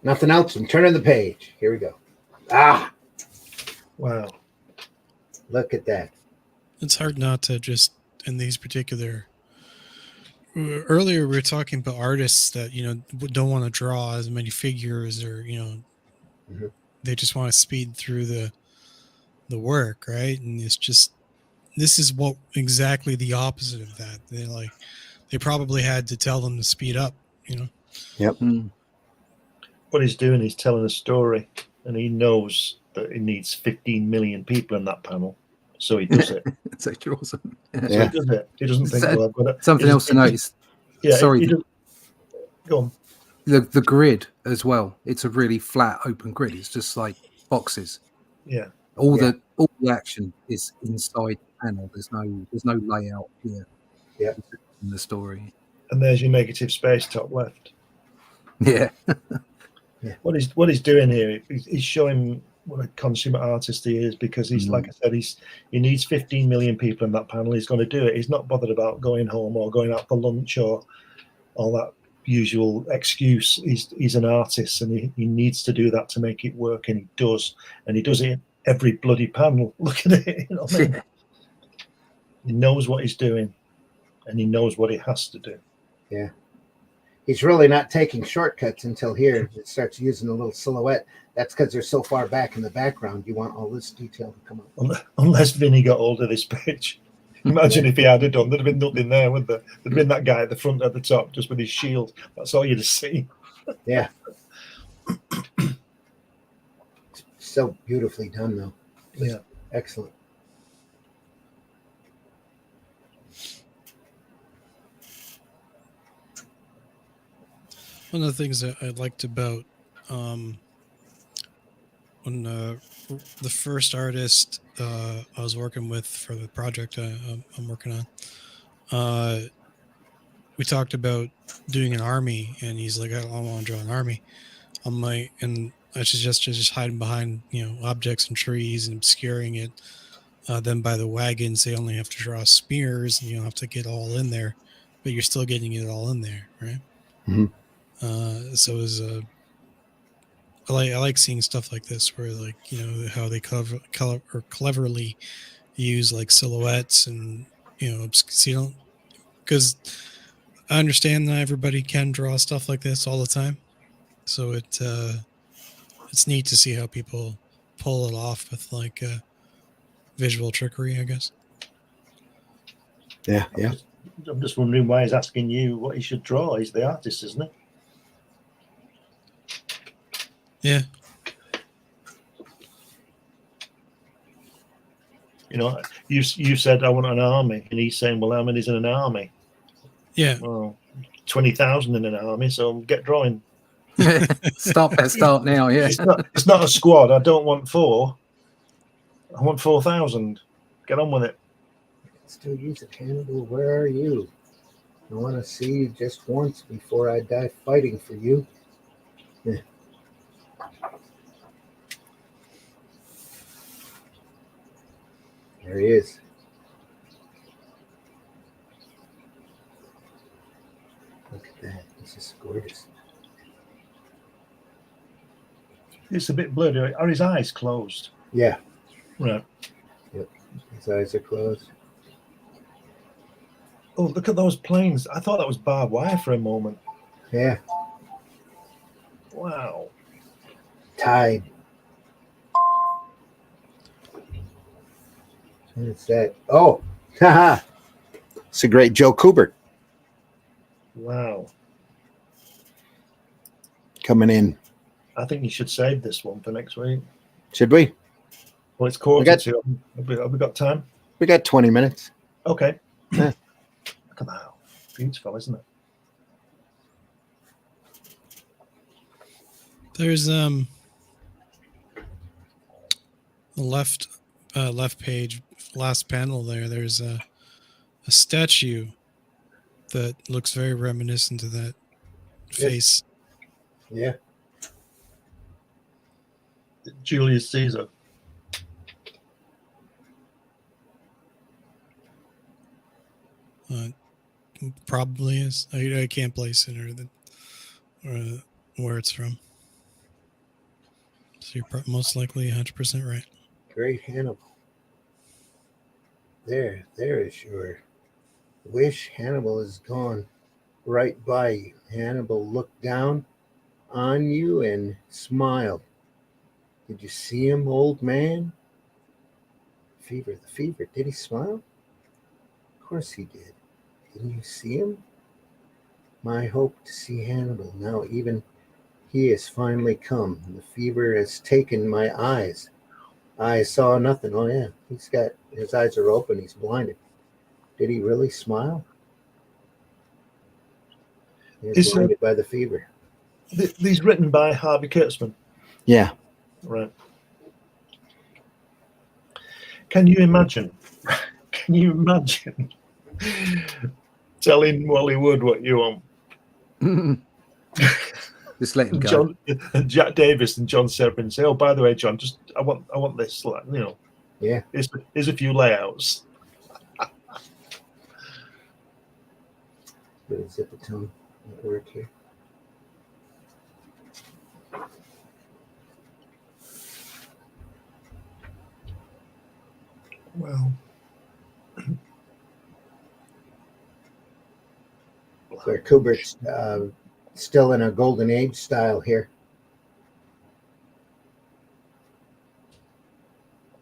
Nothing else. I'm turning the page. Here we go. Ah, Wow. look at that. It's hard not to just in these particular. Earlier, we were talking about artists that don't want to draw as many figures, or they just want to speed through the work, right? And it's just this is what exactly the opposite of that. They probably had to tell them to speed up, Yep. What he's doing is telling a story, and he knows that it needs 15 million people in that panel, so he does it. So he draws them. So he does it. He doesn't think, well, I've got to, Something else to notice. Yeah, Sorry. Go on. The grid as well. It's a really flat, open grid. It's just like boxes. Yeah. All the action is inside the panel. There's no layout here. Yeah. In the story. And there's your negative space top left. Yeah. What he's doing here, he's showing what a consumer artist he is, because he's like I said, he needs 15 million people in that panel. He's going to do it. He's not bothered about going home or going out for lunch or all that usual excuse. He's an artist, and he needs to do that to make it work, and he does it in every bloody panel. Look at it. You know what I mean? He knows what he's doing, and he knows what he has to do. Yeah. He's really not taking shortcuts until here. It starts using a little silhouette. That's because they're so far back in the background. You want all this detail to come up. Unless Vinny got hold of this page. Imagine if he had it done. There'd have been nothing there, would there? There'd have been that guy at the front, at the top, just with his shield. That's all you'd have seen. Yeah. So beautifully done, though. Yeah. Excellent. One of the things that I liked about when the first artist I was working with for the project I'm working on, we talked about doing an army, and he's like, I want to draw an army. I'm like, and I should just hiding behind objects and trees and obscuring it. Then by the wagons, they only have to draw spears, and you don't have to get all in there, but you're still getting it all in there, right? Mm-hmm. So it was I like seeing stuff like this, where how they cleverly use like silhouettes and because I understand that everybody can draw stuff like this all the time, so it's neat to see how people pull it off with like visual trickery, I guess. Yeah. I'm just wondering why he's asking you what he should draw. He's the artist, isn't he? Yeah. You said I want an army, and he's saying, well, how many's in an army? Yeah. Well, 20,000 in an army, so get drawing. Start now. Yeah. It's not a squad. I don't want 4. I want 4,000. Get on with it. Still use it, Hannibal. Where are you? I want to see you just once before I die fighting for you. Yeah. There he is. Look at that. This is gorgeous. It's a bit blurry. Are his eyes closed? Yeah. Right. Yep. His eyes are closed. Oh, look at those planes. I thought that was barbed wire for a moment. Yeah. Wow. Tide. What's that? Oh, haha. It's a great Joe Kubert Wow. coming in. I think you should save this one for next week. Should we? Well, it's quarter to. Have we got time? We got 20 minutes. Okay. Yeah. Look at that. Beautiful, isn't it? There's the left page, last panel there. There's a statue that looks very reminiscent of that face. Yeah. Julius Caesar. Probably is. I can't place it or where it's from. So you're most likely 100% right. Great Hannibal. There is your wish. Hannibal is gone right by you. Hannibal looked down on you and smiled. Did you see him, old man? The fever. Did he smile? Of course he did. Didn't you see him? My hope to see Hannibal. Now even he has finally come. The fever has taken my eyes. I saw nothing. Oh yeah, his eyes are open. He's blinded. Did he really smile? He's blinded by the fever. These written by Harvey Kurtzman. Yeah. Right. Can you imagine? Telling Wally Wood what you want? Just let him go. Jack Davis and John Severin say, "Oh, by the way, John, I want this. Yeah. Here's a few layouts." Bit of zipatone at work here. Well, So Kubert's still in a golden age style here.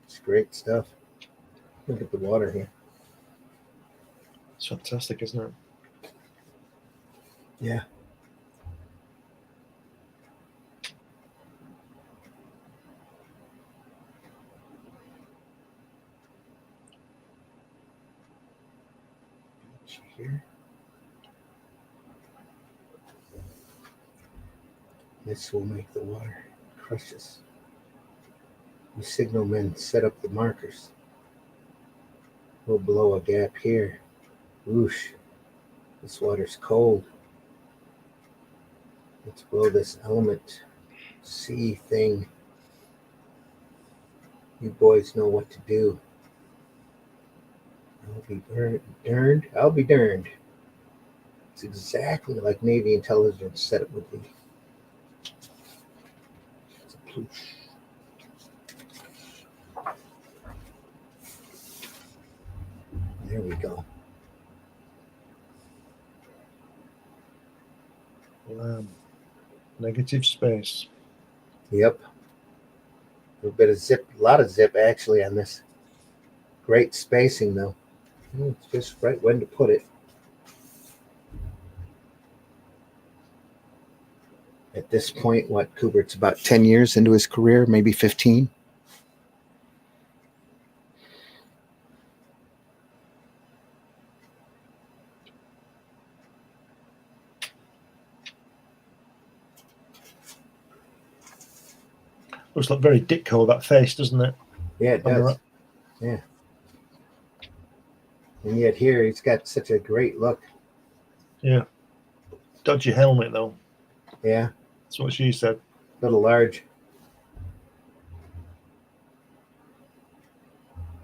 It's great stuff. Look at the water here. it's fantastic, isn't it? Yeah. Here. This will make the water precious. The signalmen set up the markers. We'll blow a gap here. Whoosh. This water's cold. Let's blow this element C thing. You boys know what to do. I'll be darned. It's exactly like Navy intelligence said it would be. It's a ploosh. There we go. Negative space. Yep. A bit of zip, a lot of zip actually on this. Great spacing though. It's just right when to put it. At this point, Kubert's about 10 years into his career, maybe 15. Looks like very Ditko, that face, doesn't it? Yeah, it does. Yeah. And yet here he's got such a great look. Yeah. Dodgy helmet, though. Yeah. That's what she said. A little large.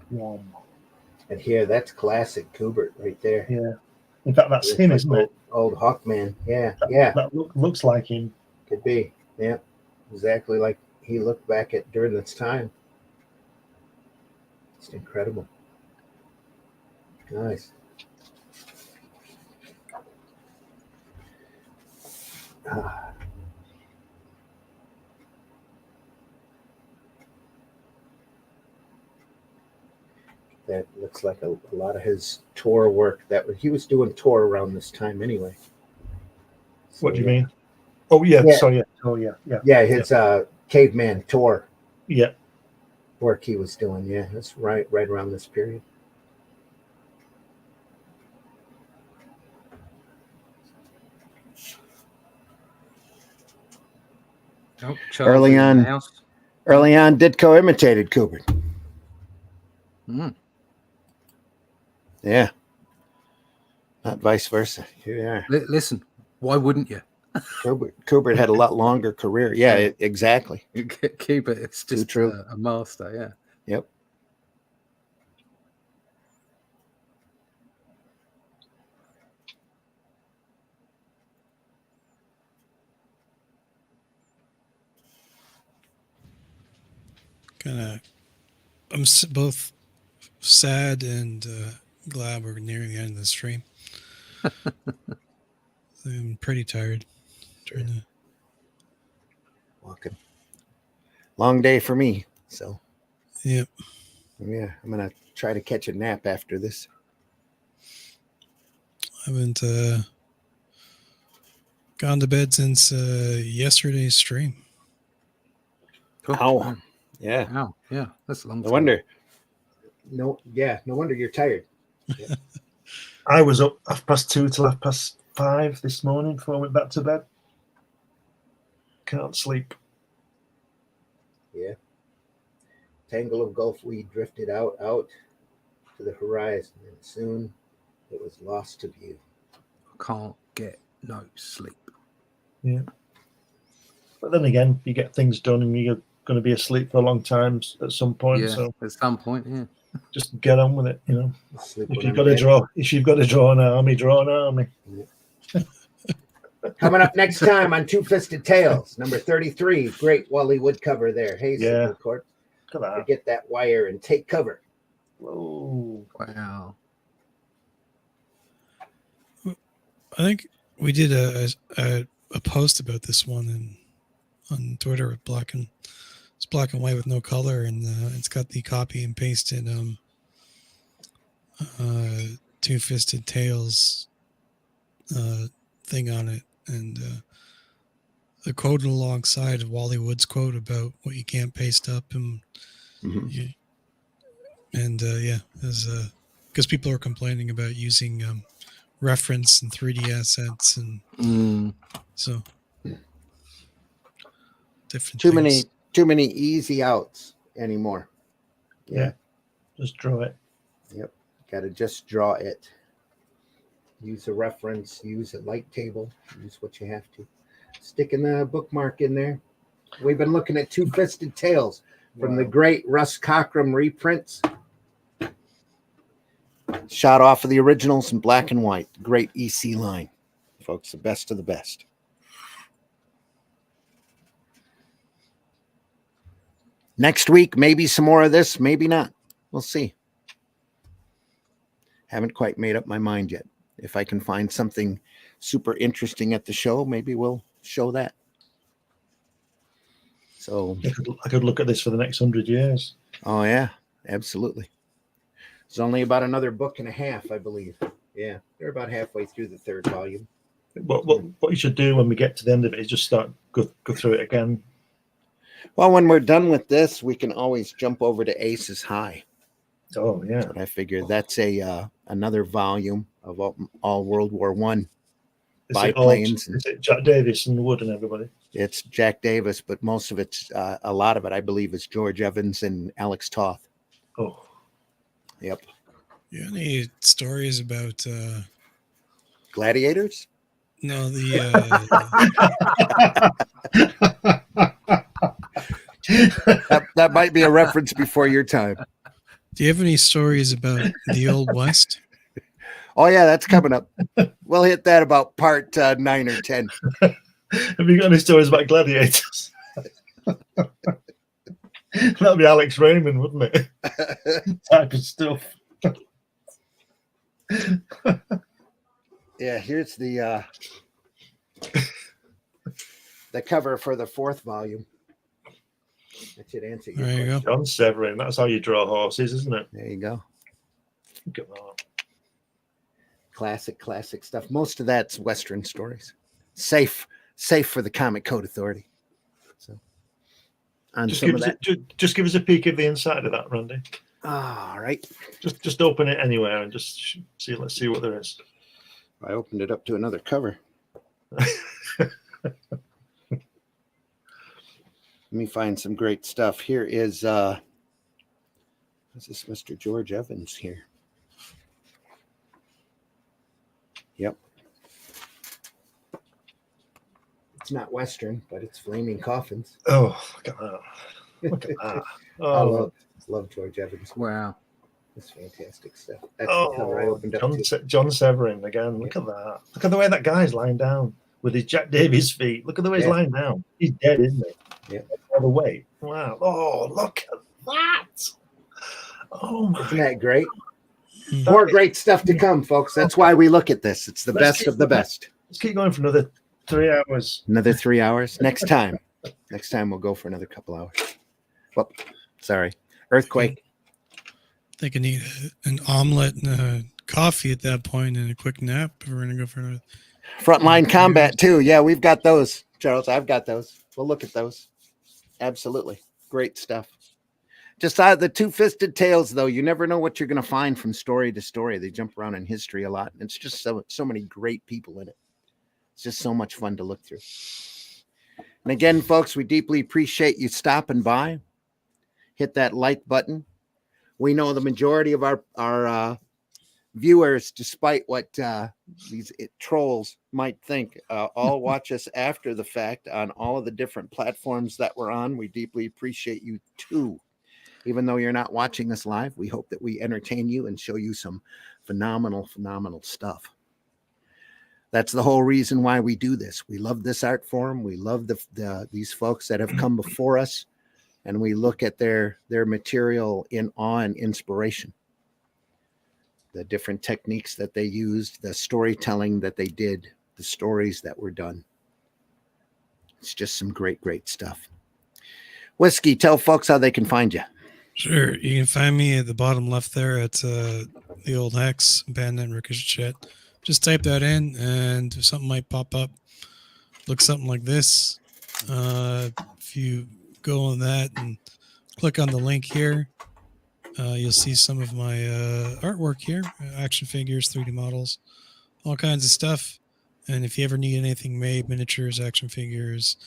Yeah. And here, that's classic Kubert right there. Yeah. In fact, that's It's him, like isn't it? Old Hawkman. Yeah, That, yeah. That looks like him. Could be. Yeah. Exactly like he looked back at during this time. It's incredible. Nice. That looks like a lot of his tour work. He was doing tour around this time anyway. So, What do you mean? Oh, yeah. Sorry. Yeah. Oh, yeah. Yeah. Yeah, his caveman tour. Yeah. Work he was doing. Yeah, that's right around this period. Oh, Early on, Ditko imitated Kubert. Mm. Yeah. Not vice versa. Here we are. Listen, why wouldn't you? Kubert had a lot longer career. Yeah, exactly. Keep it. It's just true. A master. Yeah. Yep. I'm both sad and glad we're nearing the end of the stream. I'm pretty tired. Walking. Long day for me. So. Yep. Yeah, I'm gonna try to catch a nap after this. I haven't gone to bed since yesterday's stream. Cool. Oh, yeah. Wow. Yeah, that's a long time. No wonder. No wonder you're tired. Yeah. I was up 2:30 till 5:30 this morning before I went back to bed. Can't sleep. Yeah. Tangle of Gulf weed drifted out to the horizon, and soon it was lost to view. Can't get no sleep. Yeah. But then again, you get things done and you're going to be asleep for a long time at some point. Yeah, so at some point, yeah. Just get on with it, you know. Sleep If when you've I'm got to dead. draw an army, draw an army. Coming up next time on Two Fisted Tales, number 33, great Wally Wood cover there. Hey, Yeah. Court. Look at that. Get that wire and take cover. Whoa. Wow. I think we did a post about this one on Twitter with it's black and white with no color, and it's got the copy and pasted Two Fisted Tales thing on it, and the quote alongside of Wally Wood's quote about what you can't paste up, and because people are complaining about using reference and 3D assets, and so different things. Too many easy outs anymore. Yeah. Just draw it. Yep. Got to just draw it. Use a reference, use a light table, use what you have to. Sticking a bookmark in there. We've been looking at Two Fisted Tales from the great Russ Cockrum reprints. Shot off of the originals in black and white. Great EC line. Folks, the best of the best. Next week, maybe some more of this, maybe not. We'll see. Haven't quite made up my mind yet. If I can find something super interesting at the show, maybe we'll show that. So I could look at this for the next 100 years. Oh, yeah, absolutely. It's only about another book and a half, I believe. Yeah, they're about halfway through the third volume. What you should do when we get to the end of it is just go through it again. Well, when we're done with this, we can always jump over to Aces High. Oh, yeah. But I figure that's another volume of all World War I biplanes. Is it Jack Davis and Wood and everybody? It's Jack Davis, but most of it's a lot of it, I believe, is George Evans and Alex Toth. Oh, Yep. You have any stories about Gladiators? no the That might be a reference before your time. do you have any stories about the Old West? Oh yeah, that's coming up. We'll hit that about part 9 or 10. have you got any stories about gladiators? That'd be Alex Raymond, wouldn't it? Type of stuff. Yeah, here's the cover for the 4th volume. That should answer your There you question. go. John Severin. That's how you draw horses, isn't it? There you go. Look at that. Classic stuff. Most of that's Western stories. Safe for the Comic Code Authority. So, on Just some give of us that. just give us a peek of the inside of that, Randy. All right. Just open it anywhere and just see. Let's see what there is. I opened it up to another cover. Let me find some great stuff. Here is this is Mr. George Evans here. Yep. It's not Western, but it's Flaming Coffins. Oh, look at that! Look at that! Oh, love George Evans. Wow. That's fantastic stuff. That's the cover I opened up to. John Severin again. Look at that! Look at the way that guy's lying down with his Jack Davis feet. Look at the way he's lying down. He's dead, isn't he? Yeah. All the way. Wow! Oh, look at that! Oh my! Isn't that great? Mm. More great stuff to come, folks. That's why we look at this. It's the best of the best. Let's keep going for another 3 hours. Another 3 hours. Next time we'll go for another couple hours. Well, sorry. Earthquake. They can eat an omelet and a coffee at that point and a quick nap if we're gonna go for another. Frontline combat too. Yeah, we've got those, Charles. I've got those. We'll look at those. Absolutely. Great stuff. Just the 2 Fisted Tales, though, you never know what you're going to find from story to story. They jump around in history a lot. And it's just so many great people in it. It's just so much fun to look through. And again, folks, we deeply appreciate you stopping by. Hit that like button. We know the majority of our viewers, despite what these trolls might think, all watch us after the fact on all of the different platforms that we're on. We deeply appreciate you too. Even though you're not watching us live, we hope that we entertain you and show you some phenomenal stuff. That's the whole reason why we do this. We love this art form. We love these folks that have come before us, and we look at their material in awe and inspiration. The different techniques that they used, the storytelling that they did, the stories that were done. It's just some great stuff. Whiskey, tell folks how they can find you. Sure, you can find me at the bottom left there at the old Hex, Bandit Ricochet. Just type that in and something might pop up. Look something like this. If you go on that and click on the link here, you'll see some of my artwork here, action figures, 3D models, all kinds of stuff. And if you ever need anything made, miniatures, action figures,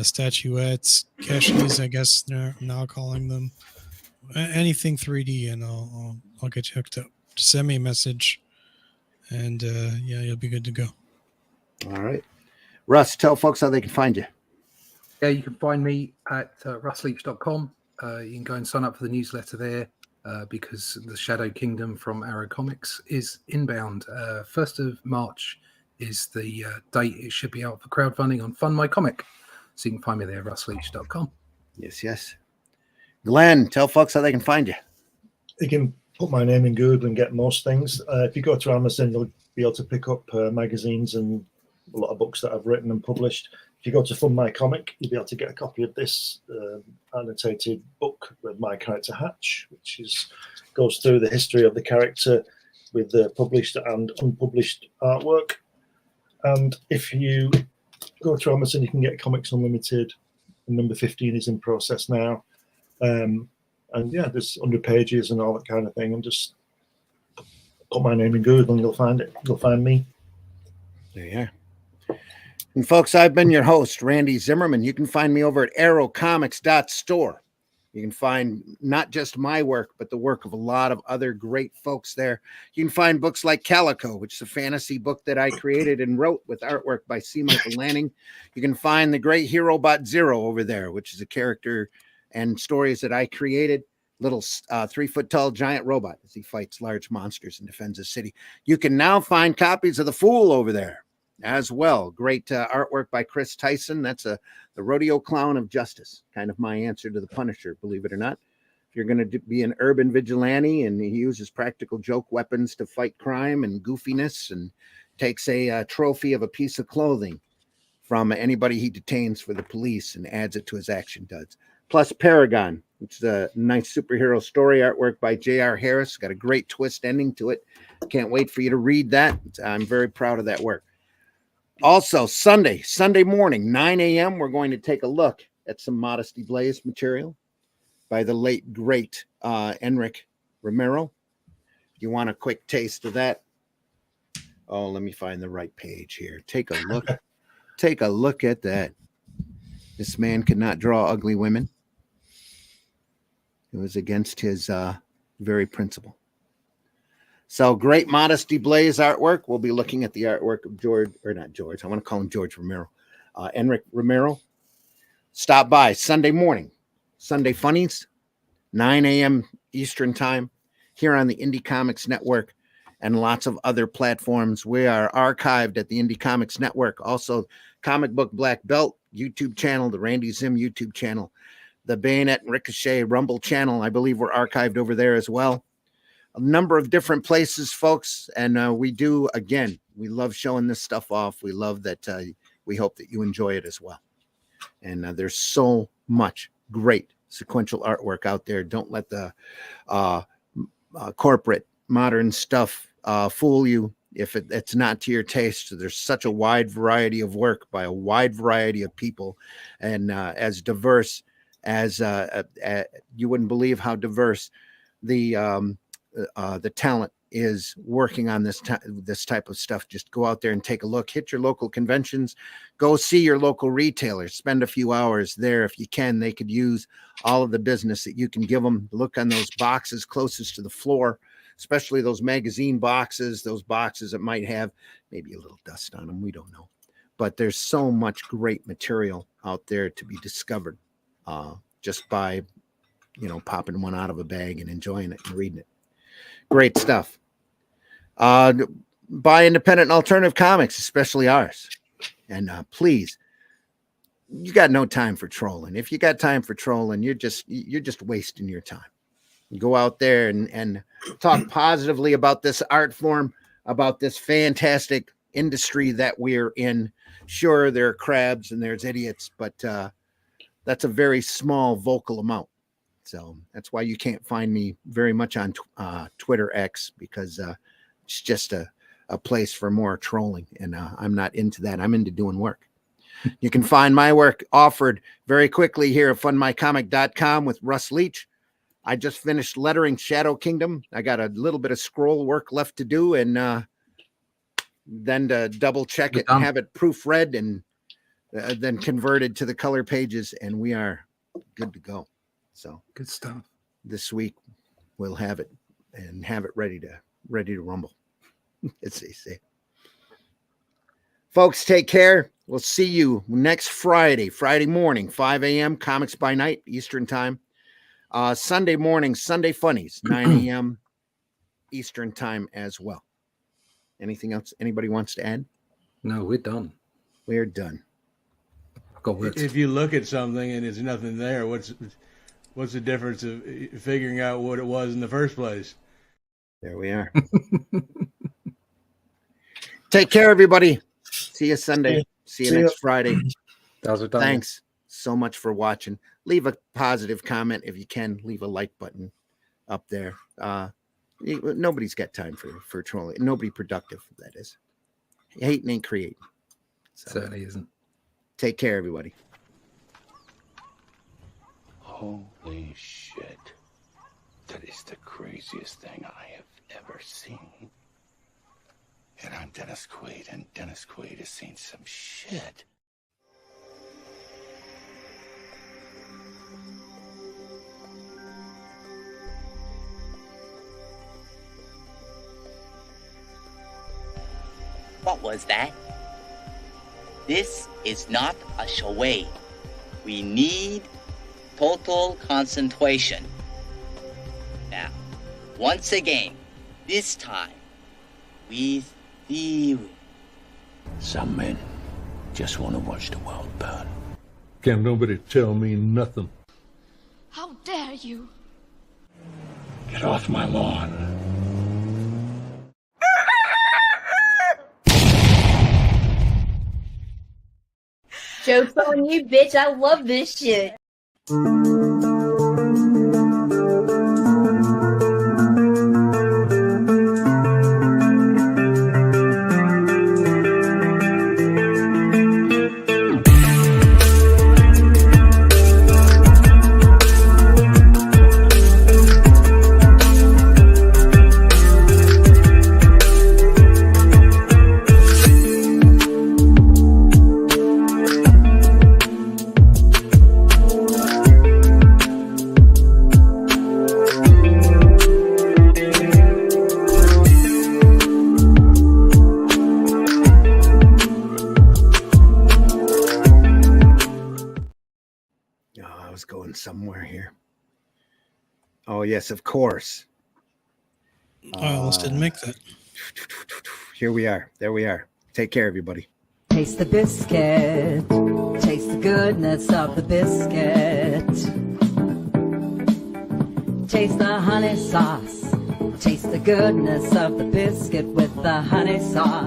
statuettes, caches, I guess they're now calling them, anything 3D, and I'll get you hooked up. Just send me a message, and yeah, you'll be good to go. All right. Russ, tell folks how they can find you. Yeah, you can find me at russleach.com. You can go and sign up for the newsletter there because the Shadow Kingdom from Arrow Comics is inbound. 1st of March is the date it should be out for crowdfunding on Fund My Comic. So you can find me there, russleach.com. Yes. Glenn, tell folks how they can find you. You can put my name in Google and get most things. If you go to Amazon, you'll be able to pick up magazines and a lot of books that I've written and published. If you go to Fund My Comic, you'll be able to get a copy of this annotated book with my character Hatch, which goes through the history of the character with the published and unpublished artwork. And if you go to Amazon, you can get Comics Unlimited. Number 15 is in process now. And yeah, there's 100 pages and all that kind of thing. And just put my name in Google and you'll find it. You'll find me. There you are. And folks, I've been your host, Randy Zimmerman. You can find me over at arrowcomics.store. You can find not just my work, but the work of a lot of other great folks there. You can find books like Calico, which is a fantasy book that I created and wrote with artwork by C. Michael Lanning. You can find The Great Hero Bot Zero over there, which is a character and stories that I created. Little 3-foot tall giant robot as he fights large monsters and defends a city. You can now find copies of The Fool over there as well. Great artwork by Chris Tyson. That's the rodeo clown of justice, kind of my answer to the Punisher, believe it or not. If you're going to be an urban vigilante, and he uses practical joke weapons to fight crime and goofiness, and takes a trophy of a piece of clothing from anybody he detains for the police and adds it to his action duds. Plus Paragon, which is a nice superhero story artwork by J.R. Harris. Got a great twist ending to it. Can't wait for you to read that. I'm very proud of that work. Also, Sunday morning, 9 a.m., we're going to take a look at some Modesty Blaze material by the late, great Enric Romero. If you want a quick taste of that, let me find the right page here. Take a look. Take a look at that. This man could not draw ugly women. It was against his very principle. So great Modesty Blaze artwork. We'll be looking at the artwork of I want to call him George Romero. Enric Romero. Stop by Sunday morning. Sunday Funnies, 9 a.m. Eastern Time, here on the Indie Comics Network and lots of other platforms. We are archived at the Indie Comics Network. Also, Comic Book Black Belt YouTube channel, the Randy Zim YouTube channel, the Bayonet and Ricochet Rumble channel. I believe we're archived over there as well. A number of different places, folks. And we love showing this stuff off. We love that. We hope that you enjoy it as well. And there's so much great sequential artwork out there. Don't let the corporate modern stuff fool you if it's not to your taste. There's such a wide variety of work by a wide variety of people, and as diverse as you wouldn't believe how diverse the talent is working on this type of stuff. Just go out there and take a look. Hit your local conventions. Go see your local retailers. Spend a few hours there if you can. They could use all of the business that you can give them. Look on those boxes closest to the floor, especially those magazine boxes, those boxes that might have maybe a little dust on them. We don't know. But there's so much great material out there to be discovered just by, popping one out of a bag and enjoying it and reading it. Great stuff. Buy independent and alternative comics, especially ours. And please, you got no time for trolling. If you got time for trolling, you're just wasting your time. Go out there and talk positively about this art form, about this fantastic industry that we're in. Sure, there are crabs and there's idiots, but that's a very small vocal amount. So that's why you can't find me very much on Twitter X, because it's just a place for more trolling. And I'm not into that. I'm into doing work. You can find my work offered very quickly here at fundmycomic.com with Russ Leach. I just finished lettering Shadow Kingdom. I got a little bit of scroll work left to do, and then to double check it and have it proofread and then converted to the color pages, and we are good to go. So good stuff. This week we'll have it and have it ready to rumble. As they say. Folks, take care. We'll see you next Friday morning, 5 a.m. Comics by Night Eastern Time. Sunday morning, Sunday Funnies, 9 a.m. Eastern Time as well. Anything else anybody wants to add? No, we're done. We're done. If you look at something and there's nothing there, what's the difference of figuring out what it was in the first place? There we are. Take care, everybody. See you Sunday. See you next Friday. Thanks so much for watching. Leave a positive comment if you can. Leave a like button up there. Nobody's got time for trolling. Nobody productive, that is. Hating ain't creating. Certainly isn't. Take care, everybody. Holy shit. That is the craziest thing I have ever seen. And I'm Dennis Quaid, and Dennis Quaid has seen some shit. What was that? This is not a charade. We need total concentration. Now, once again, this time, with theory. Some men just want to watch the world burn. Can't nobody tell me nothing. How dare you? Get off my lawn. Joke's on you, bitch. I love this shit. Somewhere here. Oh yes, of course. I almost didn't make that. Here we are. There we are. Take care, everybody. Taste the biscuit. Taste the goodness of the biscuit. Taste the honey sauce. Taste the goodness of the biscuit with the honey sauce.